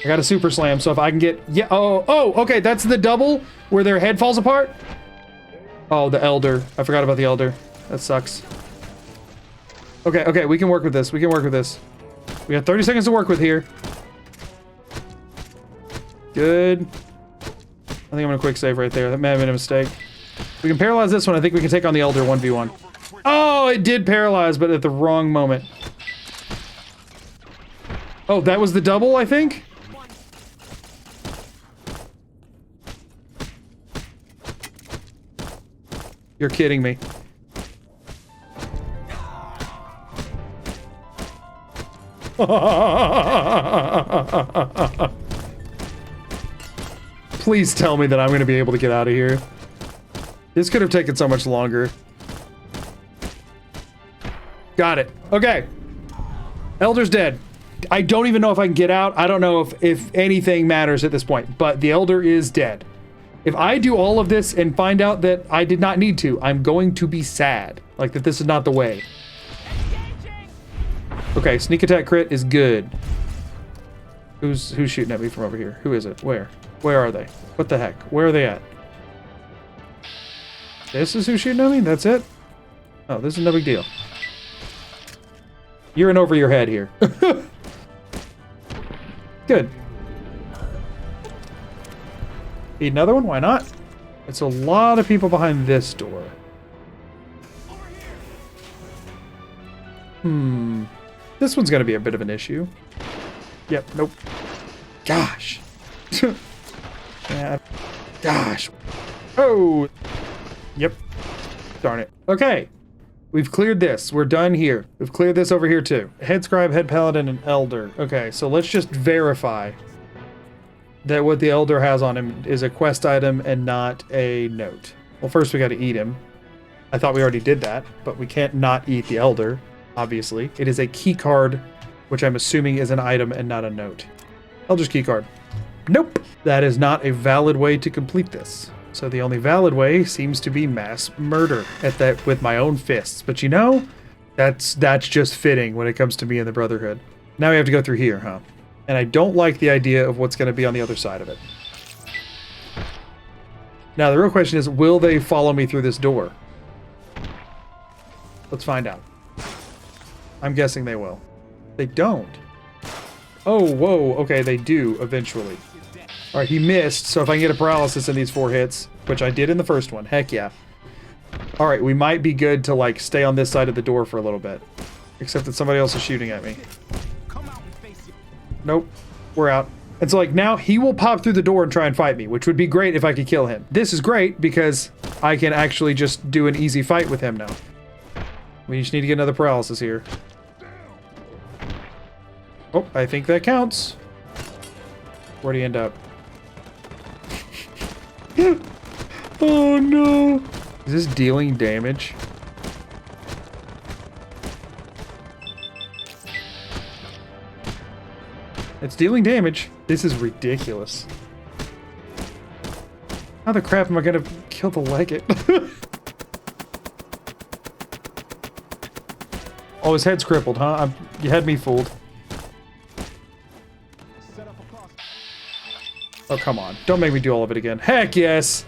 I got a super slam, so if I can get... Yeah, oh, okay, that's the double where their head falls apart? Oh, the elder. I forgot about the elder. That sucks. Okay, we can work with this. We can work with this. We got 30 seconds to work with here. Good. I think I'm gonna quick save right there. That may have been a mistake. We can paralyze this one. I think we can take on the elder 1v1. Oh, it did paralyze, but at the wrong moment. Oh, that was the double, I think? You're kidding me. Please tell me that I'm going to be able to get out of here. This could have taken so much longer. Got it. Okay. Elder's dead. I don't even know if I can get out. I don't know if anything matters at this point, but the Elder is dead. If I do all of this and find out that I did not need to, I'm going to be sad. Like that this is not the way. Okay, sneak attack crit is good. Who's shooting at me from over here? Who is it? Where? Where are they? What the heck? Where are they at? This is who's shooting at me? That's it? Oh, this is no big deal. You're in over your head here. Good. Need another one? Why not? It's a lot of people behind this door. This one's gonna be a bit of an issue. Yep, nope. Gosh. Yeah. Gosh. Oh! Yep. Darn it. Okay. We've cleared this. We're done here. We've cleared this over here too. Head scribe, head paladin, and elder. Okay, so let's just verify that what the elder has on him is a quest item and not a note. Well, first we gotta eat him. I thought we already did that, but we can't not eat the elder, obviously. It is a key card, which I'm assuming is an item and not a note. Elder's key card. Nope. That is not a valid way to complete this. So the only valid way seems to be mass murder at that with my own fists. But you know, that's just fitting when it comes to me and the Brotherhood. Now we have to go through here, huh? And I don't like the idea of what's going to be on the other side of it. Now the real question is, will they follow me through this door? Let's find out. I'm guessing they will. They don't. Oh, whoa. Okay, they do eventually. All right, he missed, so if I can get a paralysis in these 4 hits, which I did in the first one, heck yeah. All right, we might be good to, like, stay on this side of the door for a little bit. Except that somebody else is shooting at me. Nope, we're out. And so, like, now he will pop through the door and try and fight me, which would be great if I could kill him. This is great because I can actually just do an easy fight with him now. We just need to get another paralysis here. Oh, I think that counts. Where'd he end up? Oh no! Is this dealing damage? It's dealing damage. This is ridiculous. How the crap am I gonna kill the legate? Oh, his head's crippled, huh? You had me fooled. Oh, come on. Don't make me do all of it again. Heck yes!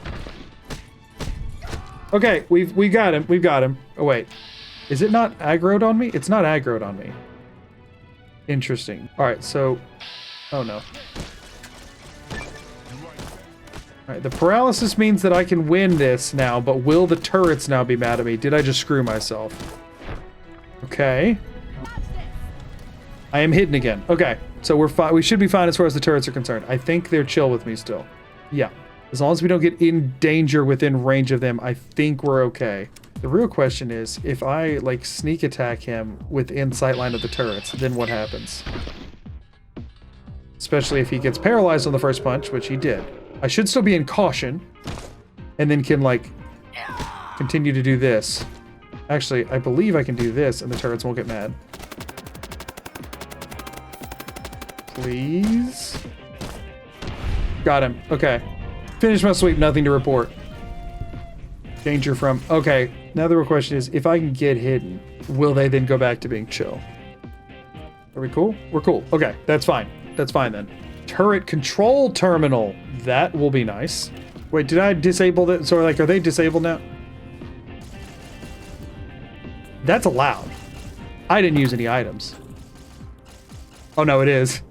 Okay, we got him. We've got him. Oh, wait. Is it not aggroed on me? It's not aggroed on me. Interesting. Alright, so... Oh, no. All right, the paralysis means that I can win this now, but will the turrets now be mad at me? Did I just screw myself? Okay. I am hidden again. Okay, so we're fine. We should be fine as far as the turrets are concerned. I think they're chill with me still. Yeah. As long as we don't get in danger within range of them, I think we're okay. The real question is, if I, like, sneak attack him within sightline of the turrets, then what happens? Especially if he gets paralyzed on the first punch, which he did. I should still be in caution, and then can, like, continue to do this. Actually, I believe I can do this, and the turrets won't get mad. Please? Got him. Okay. Finish my sweep, nothing to report. Danger from... Okay, now the real question is, if I can get hidden, will they then go back to being chill? Are we cool? We're cool. Okay, that's fine. That's fine then. Turret control terminal. That will be nice. Wait, did I disable that? So, like, are they disabled now? That's allowed. I didn't use any items. Oh, no, it is.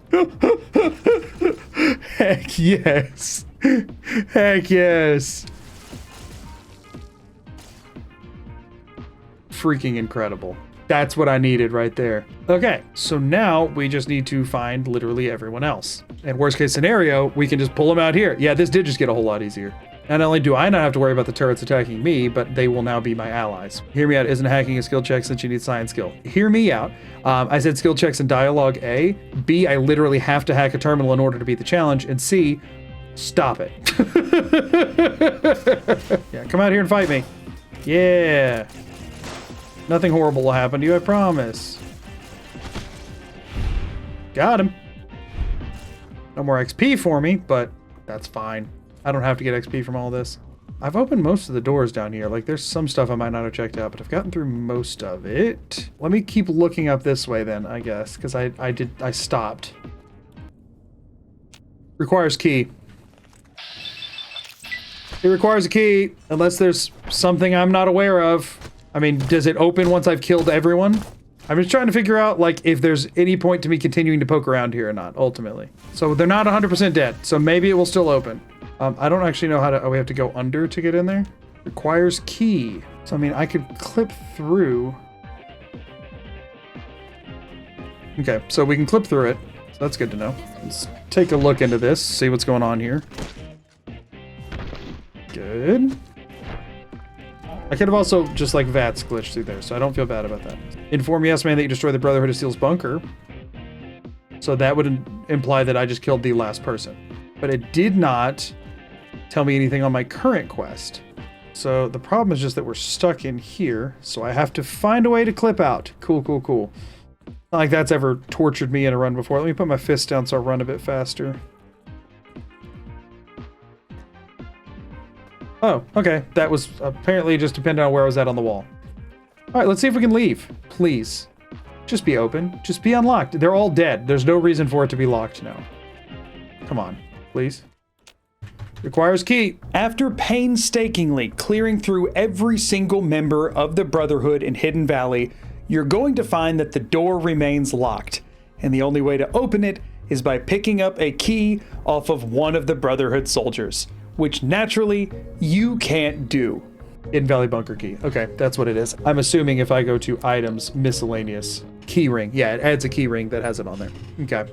Heck yes. Heck yes. Freaking incredible. That's what I needed right there. Okay, so now we just need to find literally everyone else. And worst case scenario, we can just pull them out here. Yeah, this did just get a whole lot easier. Not only do I not have to worry about the turrets attacking me, but they will now be my allies. Hear me out, isn't hacking a skill check since you need science skill? Hear me out. I said skill checks in dialogue A. B, I literally have to hack a terminal in order to beat the challenge. And C, stop it. Yeah, come out here and fight me. Yeah. Nothing horrible will happen to you, I promise. Got him. No more XP for me, but that's fine. I don't have to get XP from all this. I've opened most of the doors down here. Like, there's some stuff I might not have checked out, but I've gotten through most of it. Let me keep looking up this way then, I guess, because I stopped. Requires key. It requires a key, unless there's something I'm not aware of. I mean, does it open once I've killed everyone? I'm just trying to figure out, like, if there's any point to me continuing to poke around here or not, ultimately. So they're not 100% dead, so maybe it will still open. I don't actually know how to... Oh, we have to go under to get in there? Requires key. So, I mean, I could clip through. Okay, so we can clip through it. So that's good to know. Let's take a look into this, see what's going on here. Good. I could have also just, like, VATS glitched through there, so I don't feel bad about that. Inform yes man that you destroyed the Brotherhood of Steel's bunker. So that would imply that I just killed the last person. But it did not tell me anything on my current quest. So the problem is just that we're stuck in here, so I have to find a way to clip out. Cool, cool, cool. Not like that's ever tortured me in a run before. Let me put my fist down so I'll run a bit faster. Oh, okay. That was apparently just dependent on where I was at on the wall. All right, let's see if we can leave. Please. Just be open. Just be unlocked. They're all dead. There's no reason for it to be locked now. Come on, please. Requires key. After painstakingly clearing through every single member of the Brotherhood in Hidden Valley, you're going to find that the door remains locked. And the only way to open it is by picking up a key off of one of the Brotherhood soldiers, which naturally you can't do. Hidden Valley bunker key. Okay, that's what it is. I'm assuming if I go to items, miscellaneous, key ring. Yeah, it adds a key ring that has it on there. Okay.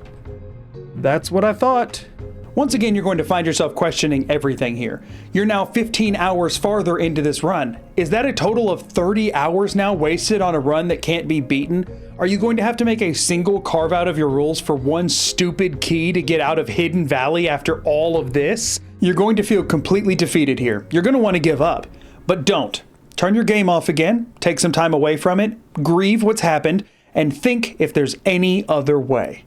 That's what I thought. Once again, you're going to find yourself questioning everything here. You're now 15 hours farther into this run. Is that a total of 30 hours now wasted on a run that can't be beaten? Are you going to have to make a single carve out of your rules for one stupid key to get out of Hidden Valley after all of this? You're going to feel completely defeated here. You're going to want to give up, but don't. Turn your game off again, take some time away from it, grieve what's happened, and think if there's any other way.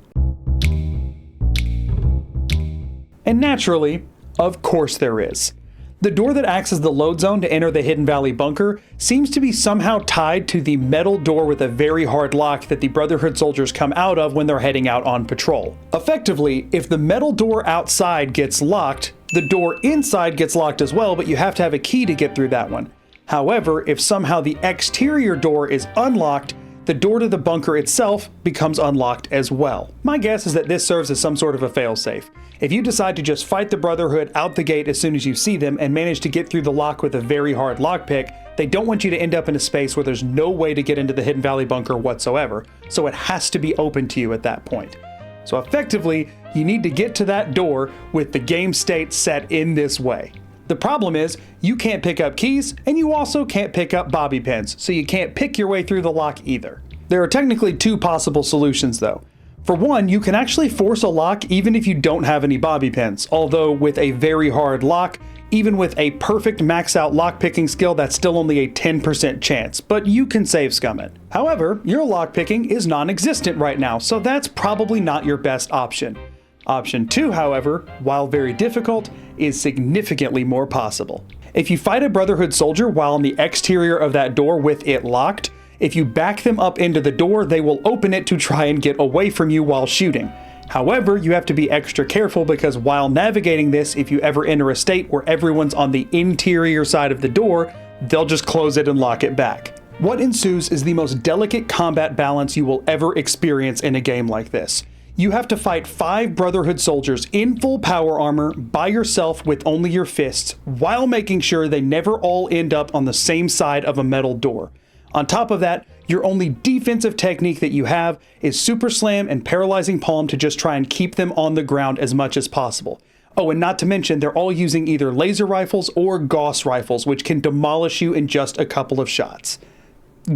And naturally, of course there is. The door that acts as the load zone to enter the Hidden Valley bunker seems to be somehow tied to the metal door with a very hard lock that the Brotherhood soldiers come out of when they're heading out on patrol. Effectively, if the metal door outside gets locked, the door inside gets locked as well, but you have to have a key to get through that one. However, if somehow the exterior door is unlocked, the door to the bunker itself becomes unlocked as well. My guess is that this serves as some sort of a failsafe. If you decide to just fight the Brotherhood out the gate as soon as you see them and manage to get through the lock with a very hard lockpick, they don't want you to end up in a space where there's no way to get into the Hidden Valley bunker whatsoever, so it has to be open to you at that point. So effectively, you need to get to that door with the game state set in this way. The problem is, you can't pick up keys, and you also can't pick up bobby pins, so you can't pick your way through the lock either. There are technically two possible solutions though. For one, you can actually force a lock even if you don't have any bobby pins, although with a very hard lock, even with a perfect max out lockpicking skill, that's still only a 10% chance, but you can save scum it. However, your lockpicking is non-existent right now, so that's probably not your best option. Option 2, however, while very difficult, is significantly more possible. If you fight a Brotherhood soldier while on the exterior of that door with it locked, if you back them up into the door, they will open it to try and get away from you while shooting. However, you have to be extra careful because while navigating this, if you ever enter a state where everyone's on the interior side of the door, they'll just close it and lock it back. What ensues is the most delicate combat balance you will ever experience in a game like this. You have to fight 5 Brotherhood soldiers in full power armor by yourself with only your fists, while making sure they never all end up on the same side of a metal door. On top of that, your only defensive technique that you have is Super Slam and Paralyzing Palm to just try and keep them on the ground as much as possible. Oh, and not to mention, they're all using either laser rifles or Gauss rifles, which can demolish you in just a couple of shots.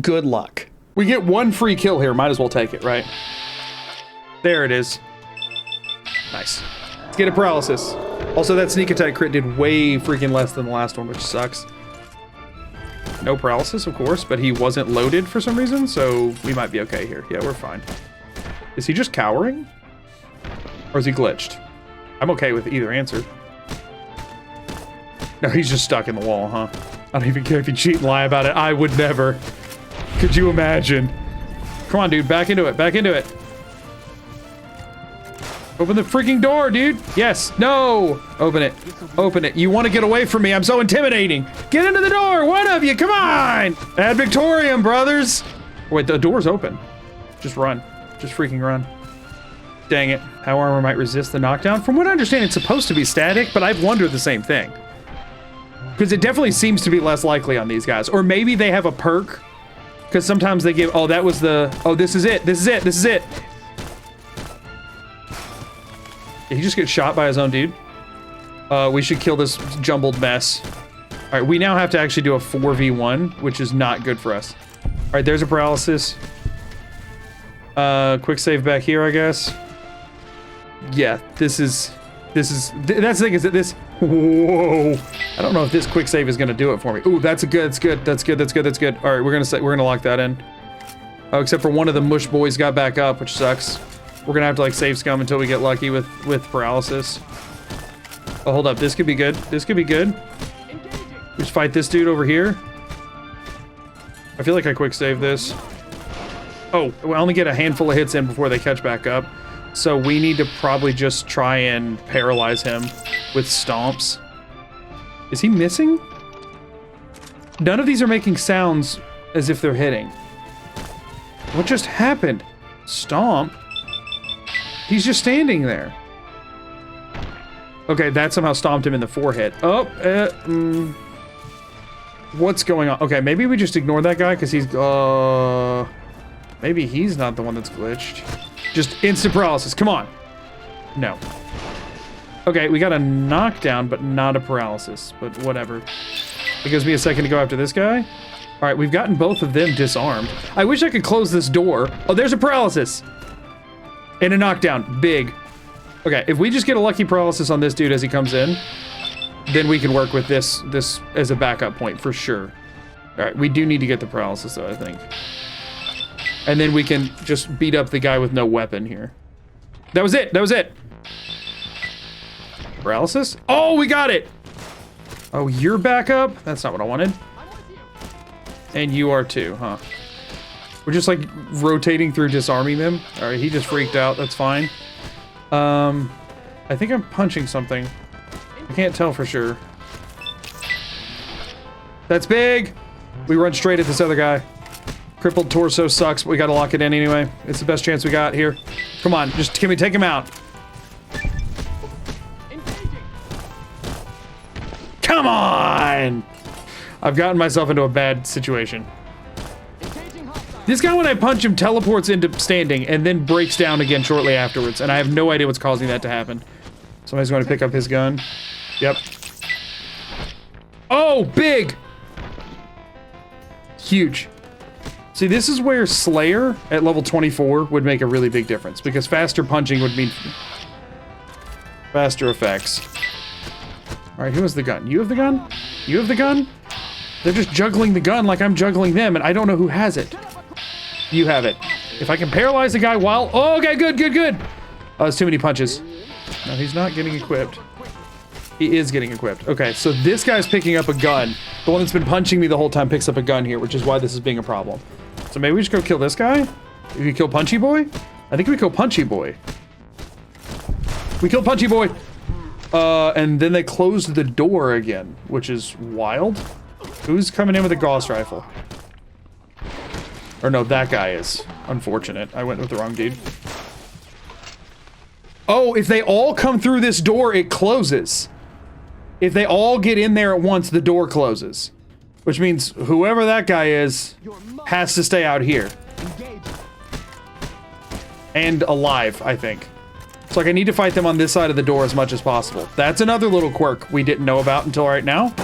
Good luck. We get one free kill here. Might as well take it, right? There it is. Nice. Let's get a paralysis. Also, that sneak attack crit did way freaking less than the last one, which sucks. No paralysis, of course, but he wasn't loaded for some reason, so we might be okay here. Yeah, we're fine. Is he just cowering? Or is he glitched? I'm okay with either answer. No, he's just stuck in the wall, huh? I don't even care if you cheat and lie about it. I would never. Could you imagine? Come on, dude. Back into it. Back into it. Open the freaking door, dude. Yes. No. Open it. Open it. You want to get away from me. I'm so intimidating. Get into the door. One of you. Come on. Ad Victorium, brothers. Wait, the door's open. Just run. Just freaking run. Dang it. How armor might resist the knockdown? From what I understand, it's supposed to be static, but I've wondered the same thing. Because it definitely seems to be less likely on these guys. Or maybe they have a perk. Because sometimes they give... Oh, that was the... Oh, this is it. This is it. This is it. Did he just get shot by his own dude? We should kill this jumbled mess. All right, we now have to actually do a 4v1, which is not good for us. All right, there's a paralysis. Quick save back here, I guess. Yeah, that's the thing is that this, whoa. I don't know if this quick save is gonna do it for me. Ooh, that's good. That's good. All right, we're gonna lock that in. Oh, except for one of the mush boys got back up, which sucks. We're gonna have to like save scum until we get lucky with paralysis. Oh, hold up. This could be good. This could be good. Just fight this dude over here. I feel like I quick save this. Oh, we only get a handful of hits in before they catch back up. So we need to probably just try and paralyze him with stomps. Is he missing? None of these are making sounds as if they're hitting. What just happened? Stomp? He's just standing there. Okay, that somehow stomped him in the forehead. Oh, what's going on? Okay, maybe we just ignore that guy because he's, maybe he's not the one that's glitched. Just instant paralysis, come on. No. Okay, we got a knockdown, but not a paralysis, but whatever. It gives me a second to go after this guy. All right, we've gotten both of them disarmed. I wish I could close this door. Oh, there's a paralysis. And a knockdown, big. Okay, if we just get a lucky paralysis on this dude as he comes in, then we can work with this as a backup point for sure. All right, we do need to get the paralysis though, I think. And then we can just beat up the guy with no weapon here. That was it, that was it. Paralysis? Oh, we got it. Oh, you're back up? That's not what I wanted. And you are too, huh? We're just like rotating through disarming them. All right, he just freaked out. That's fine. I think I'm punching something. I can't tell for sure. That's big. We run straight at this other guy. Crippled torso sucks, but we gotta lock it in anyway. It's the best chance we got here. Come on, just can we take him out? Come on! I've gotten myself into a bad situation. This guy, when I punch him, teleports into standing and then breaks down again shortly afterwards, and I have no idea what's causing that to happen. Somebody's going to pick up his gun. Yep. Oh, big! Huge. See, this is where Slayer at level 24 would make a really big difference, because faster punching would mean faster effects. All right, who has the gun? You have the gun? You have the gun? They're just juggling the gun like I'm juggling them, and I don't know who has it. You have it. If I can paralyze the guy while... Oh, okay, good, good, good. Oh, that's too many punches. No, he's not getting equipped. He is getting equipped. Okay, so this guy's picking up a gun. The one that's been punching me the whole time picks up a gun here, which is why this is being a problem. So maybe we just go kill this guy? If we kill Punchy Boy? I think we kill Punchy Boy. We kill Punchy Boy! And then they closed the door again, which is wild. Who's coming in with a Gauss rifle? Or no, that guy is. Unfortunate. I went with the wrong dude. Oh, if they all come through this door, it closes. If they all get in there at once, the door closes. Which means whoever that guy is has to stay out here. And alive, I think. So like I need to fight them on this side of the door as much as possible. That's another little quirk we didn't know about until right now.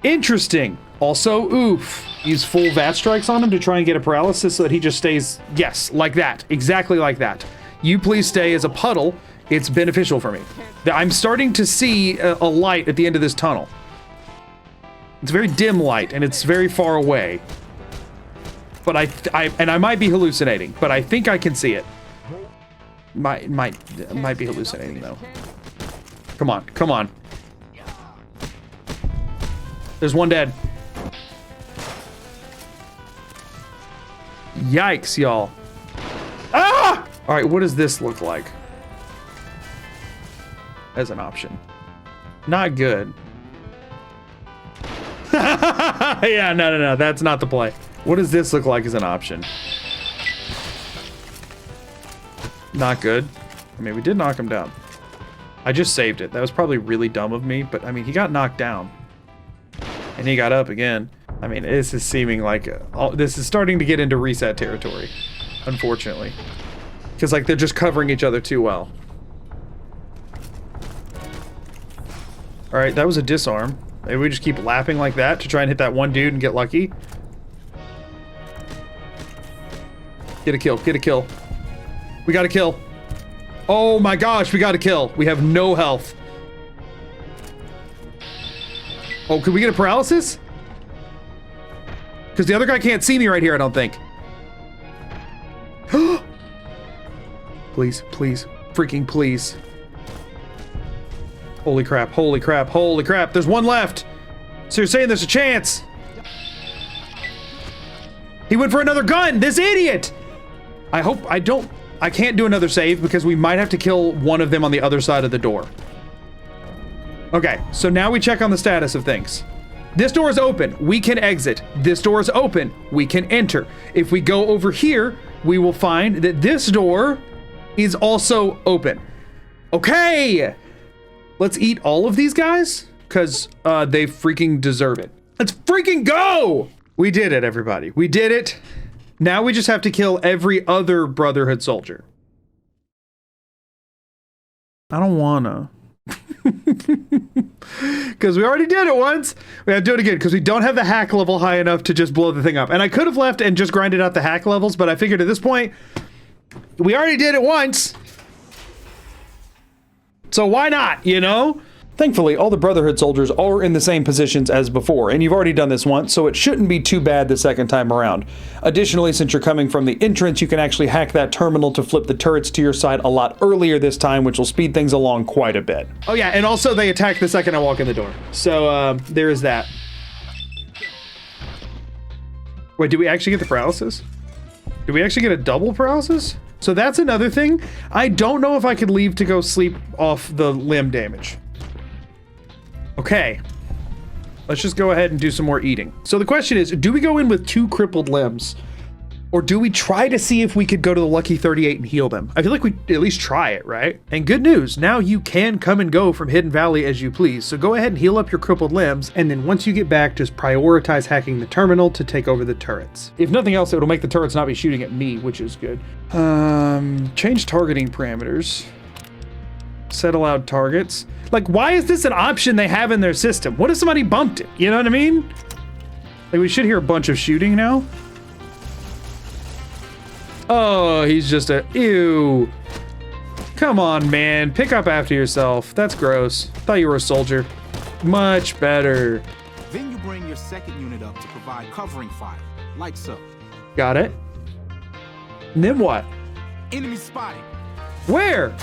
Interesting. Also, oof. Use full VAT strikes on him to try and get a paralysis so that he just stays, yes, like that. Exactly like that. You please stay as a puddle. It's beneficial for me. I'm starting to see a light at the end of this tunnel. It's very dim light, and it's very far away. But I might be hallucinating, but I think I can see it. Might be hallucinating, though. Come on, come on. There's one dead. Yikes, y'all. Ah! All right, what does this look like? As an option. Not good. Yeah, no, that's not the play. What does this look like as an option? Not good. I mean, we did knock him down. I just saved it. That was probably really dumb of me, but I mean, he got knocked down. And he got up again. I mean, this is seeming like... this is starting to get into reset territory, unfortunately. Because, like, they're just covering each other too well. Alright, that was a disarm. Maybe we just keep lapping like that to try and hit that one dude and get lucky. Get a kill, get a kill. We got a kill. Oh my gosh, we got a kill. We have no health. Oh, could we get a paralysis? Because the other guy can't see me right here, I don't think. Please, please, freaking please. Holy crap, holy crap, holy crap. There's one left. So you're saying there's a chance? He went for another gun, this idiot! I hope I can't do another save because we might have to kill one of them on the other side of the door. Okay, so now we check on the status of things. This door is open, we can exit. This door is open, we can enter. If we go over here, we will find that this door is also open. Okay! Let's eat all of these guys, because they freaking deserve it. Let's freaking go! We did it, everybody. We did it. Now we just have to kill every other Brotherhood soldier. I don't wanna. Because we already did it once. We have to do it again because we don't have the hack level high enough to just blow the thing up. And I could have left and just grinded out the hack levels, but I figured at this point, we already did it once. So why not, you know? Thankfully, all the Brotherhood soldiers are in the same positions as before, and you've already done this once, so it shouldn't be too bad the second time around. Additionally, since you're coming from the entrance, you can actually hack that terminal to flip the turrets to your side a lot earlier this time, which will speed things along quite a bit. Oh yeah, and also they attack the second I walk in the door. So, there is that. Wait, did we actually get the paralysis? Did we actually get a double paralysis? So that's another thing. I don't know if I could leave to go sleep off the limb damage. Okay. Let's just go ahead and do some more eating. So the question is, do we go in with 2 crippled limbs? Or do we try to see if we could go to the Lucky 38 and heal them? I feel like we at least try it, right? And good news, now you can come and go from Hidden Valley as you please. So go ahead and heal up your crippled limbs, and then once you get back, just prioritize hacking the terminal to take over the turrets. If nothing else, it'll make the turrets not be shooting at me, which is good. Change targeting parameters. Set allowed targets. Like, why is this an option they have in their system? What if somebody bumped it? You know what I mean? Like, we should hear a bunch of shooting now. Oh, he's just a... Ew. Come on, man. Pick up after yourself. That's gross. Thought you were a soldier. Much better. Then you bring your second unit up to provide covering fire, like so. Got it. And then what? Enemy spotted. Where?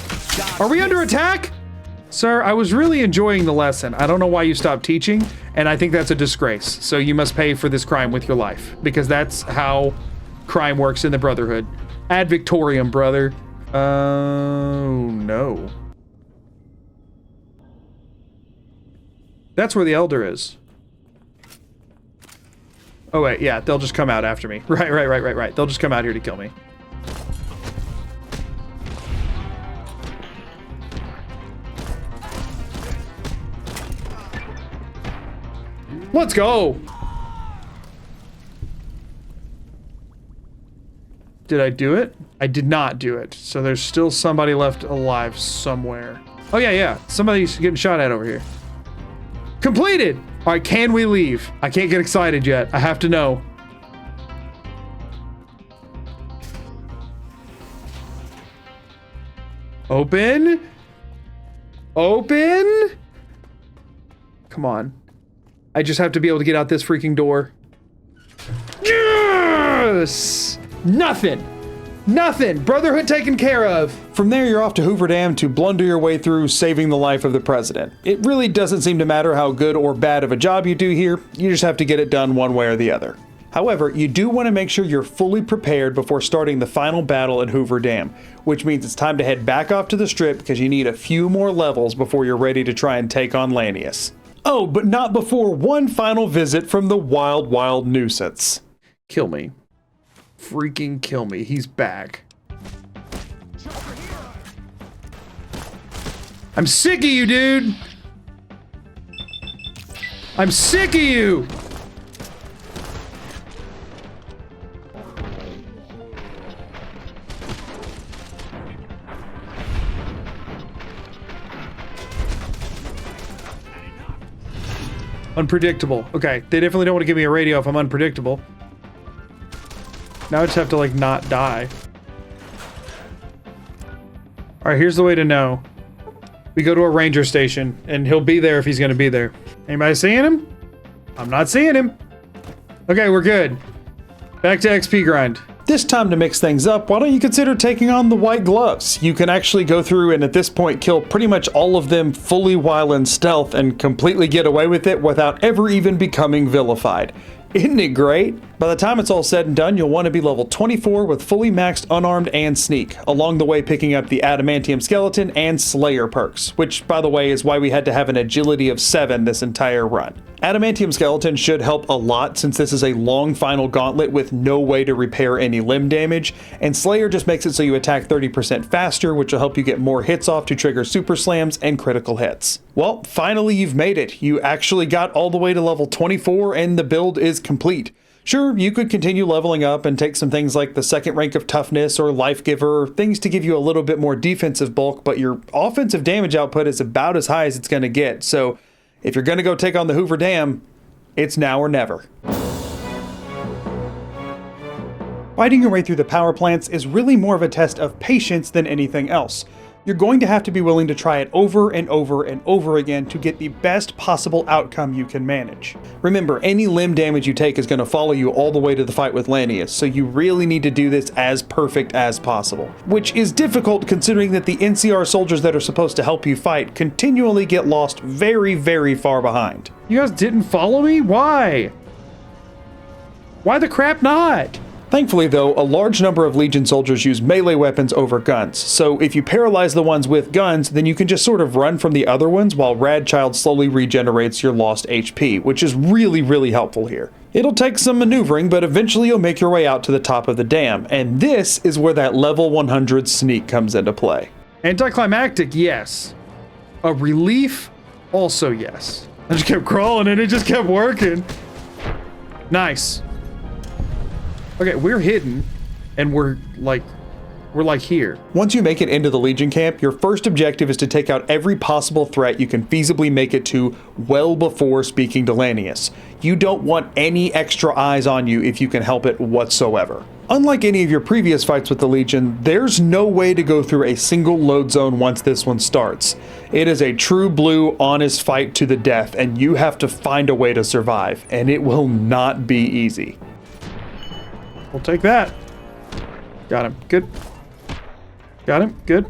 Are we under attack? Sir, I was really enjoying the lesson. I don't know why you stopped teaching, and I think that's a disgrace. So you must pay for this crime with your life, because that's how crime works in the Brotherhood. Ad Victoriam, brother. Oh, no. That's where the Elder is. Oh, wait, yeah, they'll just come out after me. Right. They'll just come out here to kill me. Let's go! Did I do it? I did not do it. So there's still somebody left alive somewhere. Oh yeah. Somebody's getting shot at over here. Completed! All right, can we leave? I can't get excited yet. I have to know. Open? Open? Come on. I just have to be able to get out this freaking door. Yes! Nothing. Brotherhood taken care of. From there, you're off to Hoover Dam to blunder your way through saving the life of the president. It really doesn't seem to matter how good or bad of a job you do here, you just have to get it done one way or the other. However, you do want to make sure you're fully prepared before starting the final battle at Hoover Dam, which means it's time to head back off to the Strip because you need a few more levels before you're ready to try and take on Lanius. Oh, but not before one final visit from the wild nuisance. Kill me. Freaking kill me. He's back. I'm sick of you, dude. I'm sick of you. Unpredictable. Okay, they definitely don't want to give me a radio if I'm unpredictable. Now I just have to, like, not die. Alright, here's the way to know. We go to a ranger station, and he'll be there if he's gonna be there. Anybody seeing him? I'm not seeing him. Okay, we're good. Back to XP grind. This time to mix things up, why don't you consider taking on the white gloves? You can actually go through and at this point kill pretty much all of them fully while in stealth and completely get away with it without ever even becoming vilified. Isn't it great? By the time it's all said and done, you'll want to be level 24 with fully maxed unarmed and sneak, along the way picking up the adamantium skeleton and slayer perks, which by the way is why we had to have an agility of 7 this entire run. Adamantium skeleton should help a lot since this is a long final gauntlet with no way to repair any limb damage, and slayer just makes it so you attack 30% faster, which will help you get more hits off to trigger super slams and critical hits. Well, finally you've made it. You actually got all the way to level 24 and the build is complete. Sure, you could continue leveling up and take some things like the second rank of toughness or life giver, things to give you a little bit more defensive bulk, but your offensive damage output is about as high as it's going to get, so if you're going to go take on the Hoover Dam, it's now or never. Fighting your way through the power plants is really more of a test of patience than anything else. You're going to have to be willing to try it over and over and over again to get the best possible outcome you can manage. Remember, any limb damage you take is going to follow you all the way to the fight with Lanius, so you really need to do this as perfect as possible. Which is difficult considering that the NCR soldiers that are supposed to help you fight continually get lost very, very far behind. You guys didn't follow me? Why? Why the crap not? Thankfully though, a large number of Legion soldiers use melee weapons over guns, so if you paralyze the ones with guns, then you can just sort of run from the other ones while Radchild slowly regenerates your lost HP, which is really helpful here. It'll take some maneuvering, but eventually you'll make your way out to the top of the dam, and this is where that level 100 sneak comes into play. Anticlimactic, yes. A relief, also yes. I just kept crawling and it just kept working. Nice. Okay, we're hidden, and we're like here. Once you make it into the Legion camp, your first objective is to take out every possible threat you can feasibly make it to well before speaking to Lanius. You don't want any extra eyes on you if you can help it whatsoever. Unlike any of your previous fights with the Legion, there's no way to go through a single load zone once this one starts. It is a true blue, honest fight to the death, and you have to find a way to survive, and it will not be easy. We'll take that. Got him. Good. Got him. Good.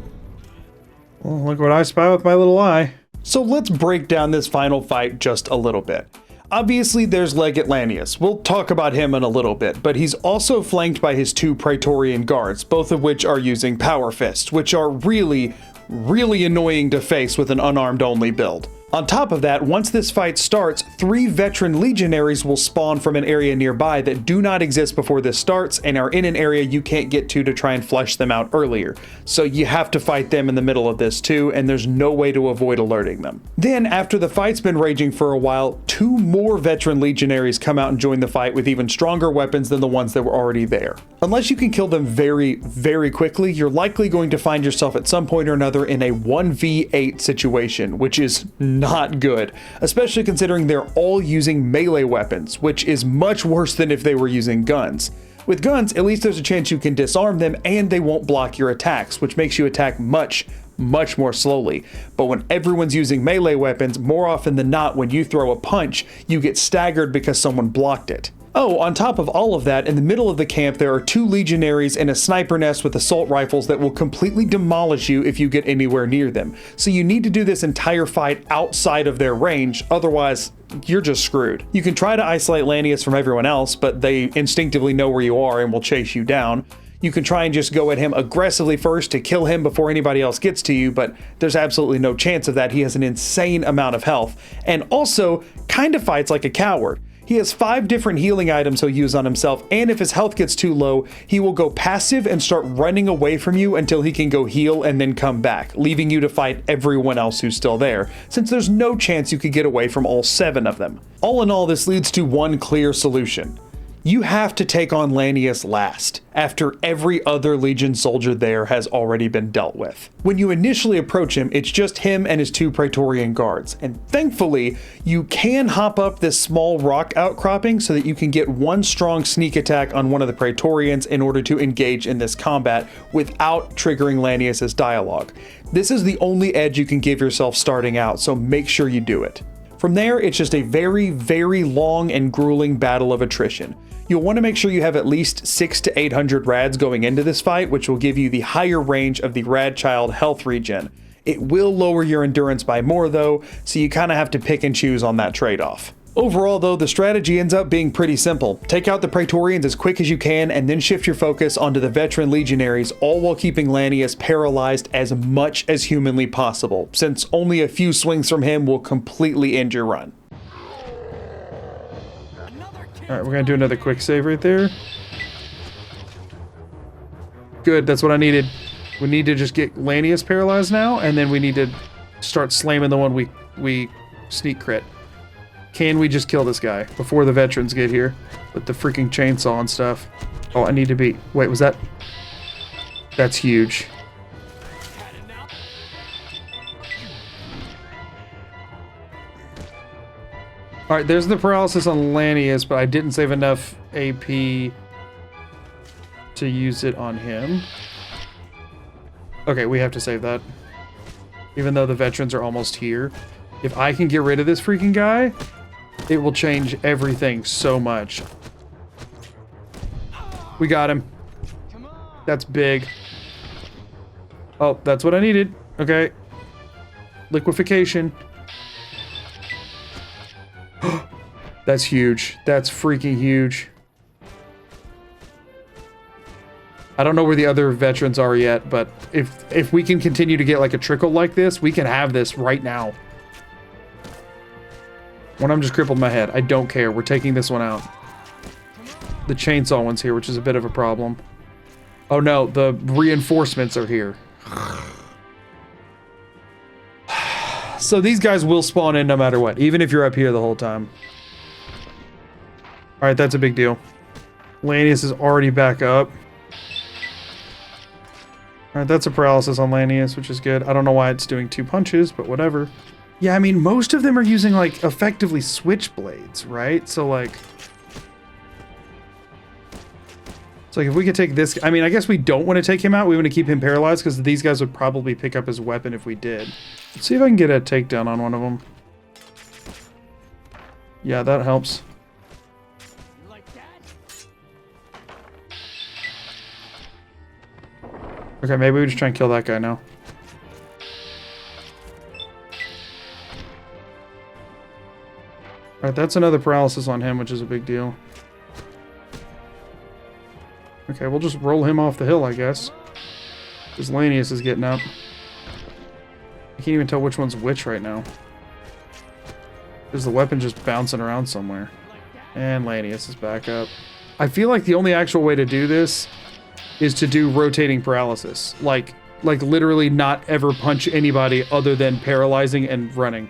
Well, look what I spy with my little eye. So let's break down this final fight just a little bit. Obviously, there's Legate Lanius. We'll talk about him in a little bit, but he's also flanked by his 2 Praetorian guards, both of which are using Power Fists, which are really annoying to face with an unarmed only build. On top of that, once this fight starts, 3 veteran legionaries will spawn from an area nearby that do not exist before this starts and are in an area you can't get to try and flesh them out earlier. So you have to fight them in the middle of this too, and there's no way to avoid alerting them. Then, after the fight's been raging for a while, 2 more veteran legionaries come out and join the fight with even stronger weapons than the ones that were already there. Unless you can kill them very quickly, you're likely going to find yourself at some point or another in a 1v8 situation, which is not good, especially considering they're all using melee weapons, which is much worse than if they were using guns. With guns, at least there's a chance you can disarm them and they won't block your attacks, which makes you attack much more slowly. But when everyone's using melee weapons, more often than not, when you throw a punch, you get staggered because someone blocked it. Oh, on top of all of that, in the middle of the camp there are 2 legionaries and a sniper nest with assault rifles that will completely demolish you if you get anywhere near them. So you need to do this entire fight outside of their range, otherwise you're just screwed. You can try to isolate Lanius from everyone else, but they instinctively know where you are and will chase you down. You can try and just go at him aggressively first to kill him before anybody else gets to you, but there's absolutely no chance of that. He has an insane amount of health, and also kind of fights like a coward. He has 5 different healing items he'll use on himself, and if his health gets too low, he will go passive and start running away from you until he can go heal and then come back, leaving you to fight everyone else who's still there, since there's no chance you could get away from all 7 of them. All in all, this leads to one clear solution. You have to take on Lanius last, after every other Legion soldier there has already been dealt with. When you initially approach him, it's just him and his 2 Praetorian guards, and thankfully, you can hop up this small rock outcropping so that you can get one strong sneak attack on one of the Praetorians in order to engage in this combat without triggering Lanius's dialogue. This is the only edge you can give yourself starting out, so make sure you do it. From there, it's just a very long and grueling battle of attrition. You'll want to make sure you have at least 600 to 800 rads going into this fight, which will give you the higher range of the Radchild health regen. It will lower your endurance by more though, so you kind of have to pick and choose on that trade-off. Overall though, the strategy ends up being pretty simple. Take out the Praetorians as quick as you can and then shift your focus onto the veteran legionaries, all while keeping Lanius paralyzed as much as humanly possible, since only a few swings from him will completely end your run. Alright, we're gonna do another quick save right there. Good, that's what I needed. We need to just get Lanius paralyzed now, and then we need to start slamming the one we sneak crit. Can we just kill this guy before the veterans get here with the freaking chainsaw and stuff? Oh, I need to be... Wait, was that... That's huge. Alright, there's the paralysis on Lanius, but I didn't save enough AP to use it on him. Okay, we have to save that. Even though the veterans are almost here. If I can get rid of this freaking guy, it will change everything so much. We got him. That's big. Oh, that's what I needed. Okay. Liquefaction. That's huge. That's freaking huge. I don't know where the other veterans are yet, but if we can continue to get like a trickle like this, we can have this right now. One of them just crippled my head. I don't care. We're taking this one out. The chainsaw one's here, which is a bit of a problem. Oh no, the reinforcements are here. So these guys will spawn in no matter what, even if you're up here the whole time. Alright, that's a big deal. Lanius is already back up. Alright, that's a paralysis on Lanius, which is good. I don't know why it's doing 2 punches, but whatever. Yeah, I mean, most of them are using, like, effectively switchblades, right? So, like... It's like, if we could take this... I mean, I guess we don't want to take him out. We want to keep him paralyzed, because these guys would probably pick up his weapon if we did. Let's see if I can get a takedown on one of them. Yeah, that helps. Okay, maybe we just try and kill that guy now. Alright, that's another paralysis on him, which is a big deal. Okay, we'll just roll him off the hill, I guess. Because Lanius is getting up. I can't even tell which one's which right now. There's the weapon just bouncing around somewhere. And Lanius is back up. I feel like the only actual way to do this is to do rotating paralysis. Like literally not ever punch anybody other than paralyzing and running.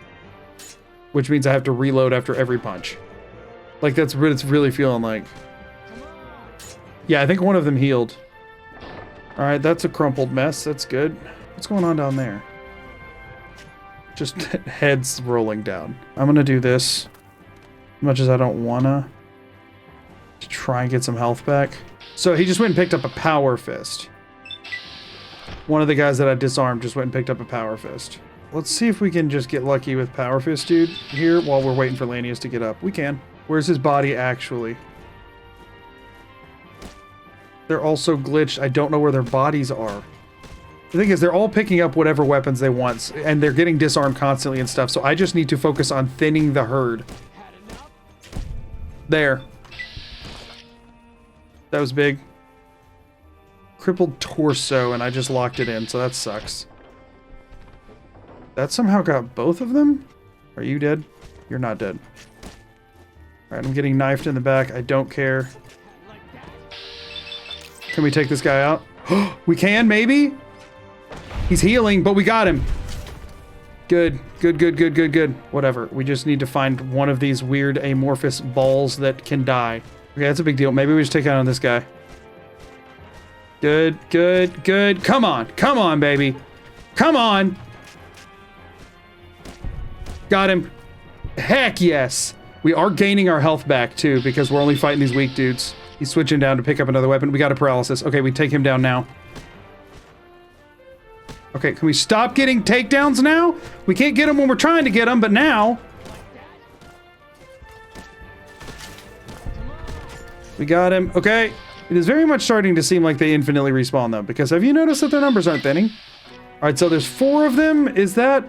Which means I have to reload after every punch. Like, that's what it's really feeling like. Yeah, I think one of them healed. Alright, that's a crumpled mess. That's good. What's going on down there? Just heads rolling down. I'm gonna do this. As much as I don't wanna. To try and get some health back. So he just went and picked up a power fist. One of the guys that I disarmed just went and picked up a power fist. Let's see if we can just get lucky with power fist dude here while we're waiting for Lanius to get up. We can. Where's his body actually? They're also glitched. I don't know where their bodies are. The thing is, they're all picking up whatever weapons they want, and they're getting disarmed constantly and stuff, so I just need to focus on thinning the herd. There. That was big. Crippled torso, and I just locked it in, so that sucks. That somehow got both of them? Are you dead? You're not dead. Alright, I'm getting knifed in the back. I don't care. Can we take this guy out? We can, maybe? He's healing, but we got him. Good. Good. Whatever. We just need to find one of these weird amorphous balls that can die. Okay, that's a big deal. Maybe we just take out on this guy. Good. Come on, baby. Come on. Got him. Heck yes. We are gaining our health back, too, because we're only fighting these weak dudes. He's switching down to pick up another weapon. We got a paralysis. Okay, we take him down now. Okay, can we stop getting takedowns now? We can't get them when we're trying to get them, but now... We got him. Okay. It is very much starting to seem like they infinitely respawn, though, because have you noticed that their numbers aren't thinning? Alright, so there's 4 of them. Is that...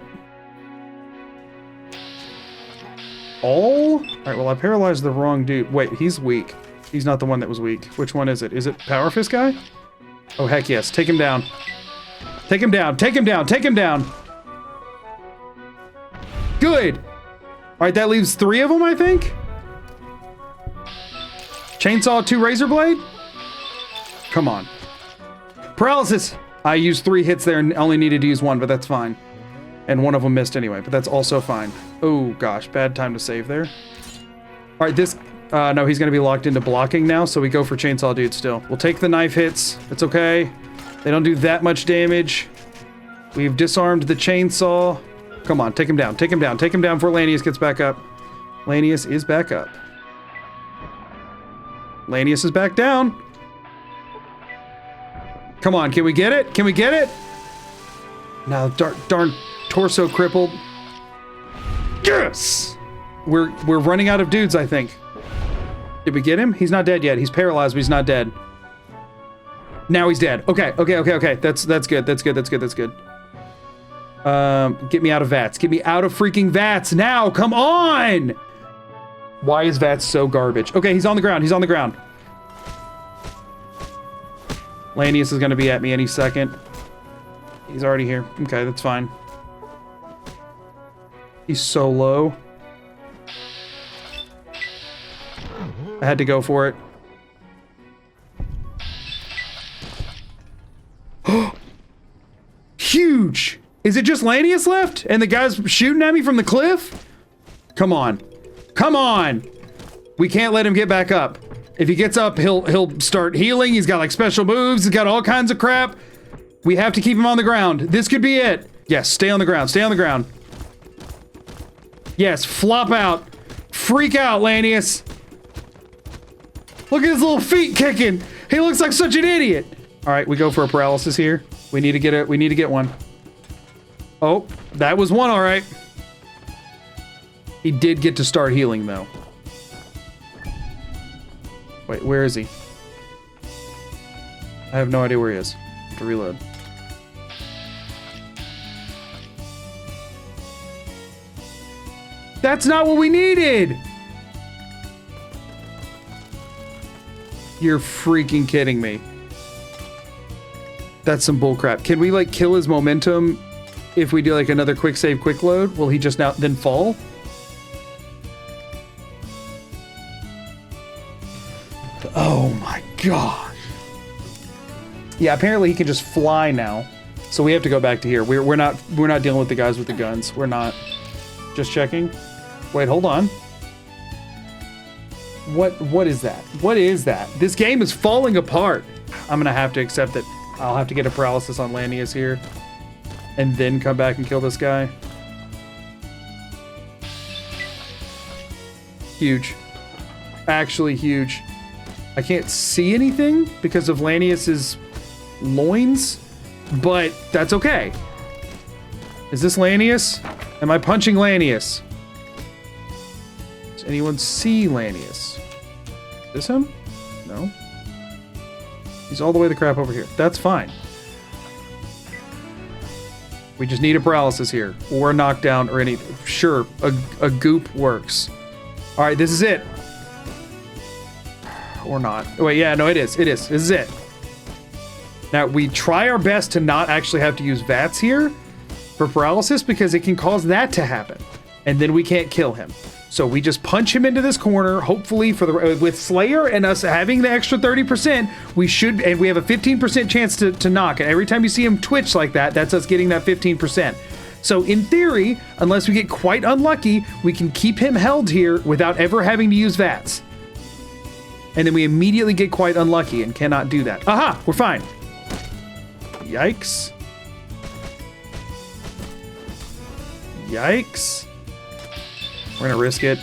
all? Alright, well, I paralyzed the wrong dude. Wait, he's weak. He's not the one that was weak. Which one is it? Is it Power Fist guy? Oh, heck yes. Take him down. Take him down. Take him down. Take him down. Good. Alright, that leaves 3 of them, I think? Chainsaw, 2 razor blade? Come on. Paralysis. I used 3 hits there and only needed to use 1, but that's fine. And one of them missed anyway, but that's also fine. Oh, gosh. Bad time to save there. All right, this... no, he's going to be locked into blocking now, so we go for Chainsaw Dude still. We'll take the knife hits. It's okay. They don't do that much damage. We've disarmed the chainsaw. Come on, take him down. Take him down. Take him down before Lanius gets back up. Lanius is back up. Lanius is back down. Come on, can we get it? Can we get it? Now, darn torso crippled. Yes! We're running out of dudes, I think. Did we get him? He's not dead yet. He's paralyzed, but he's not dead. Now he's dead. Okay. That's good. That's good. Get me out of VATS. Get me out of freaking VATS now. Come on! Why is VATS so garbage? Okay, he's on the ground. Lanius is gonna be at me any second. He's already here. Okay, that's fine. He's so low. I had to go for it. Huge! Is it just Lanius left? And the guy's shooting at me from the cliff? Come on. Come on! We can't let him get back up. If he gets up, he'll start healing. He's got like special moves. He's got all kinds of crap. We have to keep him on the ground. This could be it. Yes, stay on the ground. Stay on the ground. Yes, flop out. Freak out, Lanius. Look at his little feet kicking. He looks like such an idiot. All right, we go for a paralysis here. We need to get one. Oh, that was one, all right. He did get to start healing though. Wait, where is he? I have no idea where he is. I have to reload. That's not what we needed! You're freaking kidding me. That's some bullcrap. Can we like kill his momentum if we do like another quick save, quick load? Will he just now then fall? Oh my god. Yeah, apparently he can just fly now. So we have to go back to here. We're not dealing with the guys with the guns. We're not. Just checking. Wait, hold on. What is that? What is that? This game is falling apart. I'm gonna have to accept that I'll have to get a paralysis on Lanius here. And then come back and kill this guy. Huge. Actually huge. I can't see anything because of Lanius's loins, but that's okay. Is this Lanius? Am I punching Lanius? Does anyone see Lanius? Is this him? No. He's all the way the crap over here. That's fine. We just need a paralysis here, or a knockdown, or anything. Sure, a goop works. All right, this is it. Or not. Oh, wait, yeah, no, it is. It is. This is it. Now, we try our best to not actually have to use VATS here for paralysis because it can cause that to happen. And then we can't kill him. So we just punch him into this corner, hopefully for the with Slayer and us having the extra 30%, we should, and we have a 15% chance to knock. And every time you see him twitch like that, that's us getting that 15%. So in theory, unless we get quite unlucky, we can keep him held here without ever having to use VATS. And then we immediately get quite unlucky and cannot do that. Aha, we're fine. Yikes. Yikes. We're gonna risk it.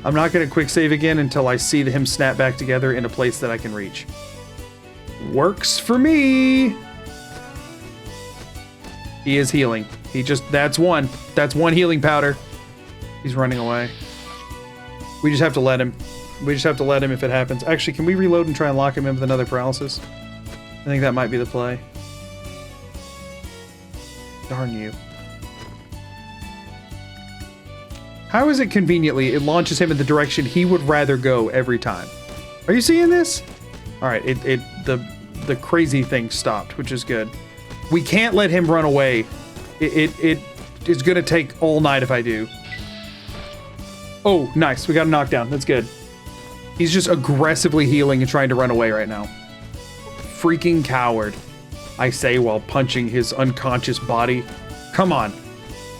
I'm not gonna quick save again until I see him snap back together in a place that I can reach. Works for me. He is healing. That's one healing powder. He's running away. We just have to let him. We just have to let him if it happens. Actually, can we reload and try and lock him in with another paralysis? I think that might be the play. Darn you. How is it conveniently it launches him in the direction he would rather go every time? Are you seeing this? All right, the crazy thing stopped, which is good. We can't let him run away. It is gonna take all night if I do. Oh, nice. We got a knockdown. That's good. He's just aggressively healing and trying to run away right now. Freaking coward, I say while punching his unconscious body. Come on.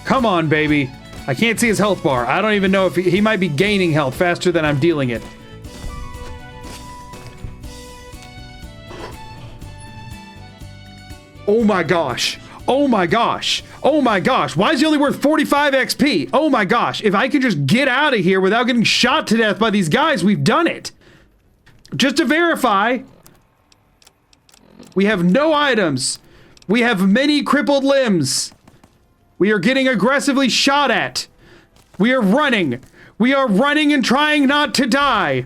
Come on, baby. I can't see his health bar. I don't even know if he might be gaining health faster than I'm dealing it. Oh my gosh. Oh my gosh. Oh my gosh. Why is he only worth 45 XP? Oh my gosh. If I could just get out of here without getting shot to death by these guys, we've done it. Just to verify, we have no items. We have many crippled limbs. We are getting aggressively shot at. We are running. We are running and trying not to die.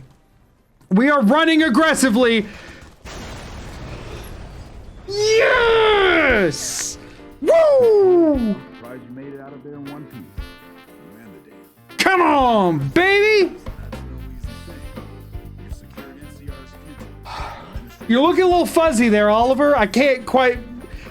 We are running aggressively. Yes! Woo! Surprised you made it out of there in one piece. You ran the damn. Come on, baby! That's no easy thing. You're looking a little fuzzy there, Oliver. I can't quite...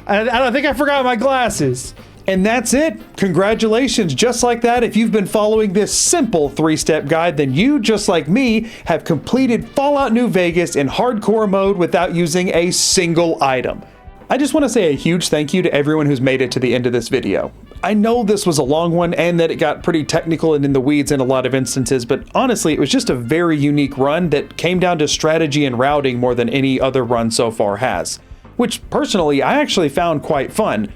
I think I forgot my glasses. And that's it. Congratulations. Just like that, if you've been following this simple 3-step guide, then you, just like me, have completed Fallout New Vegas in hardcore mode without using a single item. I just want to say a huge thank you to everyone who's made it to the end of this video. I know this was a long one and that it got pretty technical and in the weeds in a lot of instances, but honestly, it was just a very unique run that came down to strategy and routing more than any other run so far has, which personally I actually found quite fun.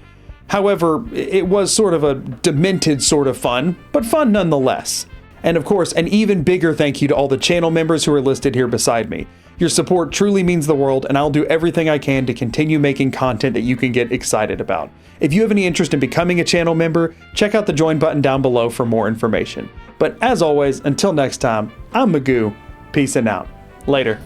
However, it was sort of a demented sort of fun, but fun nonetheless. And of course, an even bigger thank you to all the channel members who are listed here beside me. Your support truly means the world, and I'll do everything I can to continue making content that you can get excited about. If you have any interest in becoming a channel member, check out the join button down below for more information. But as always, until next time, I'm Magoo. Peace and out. Later.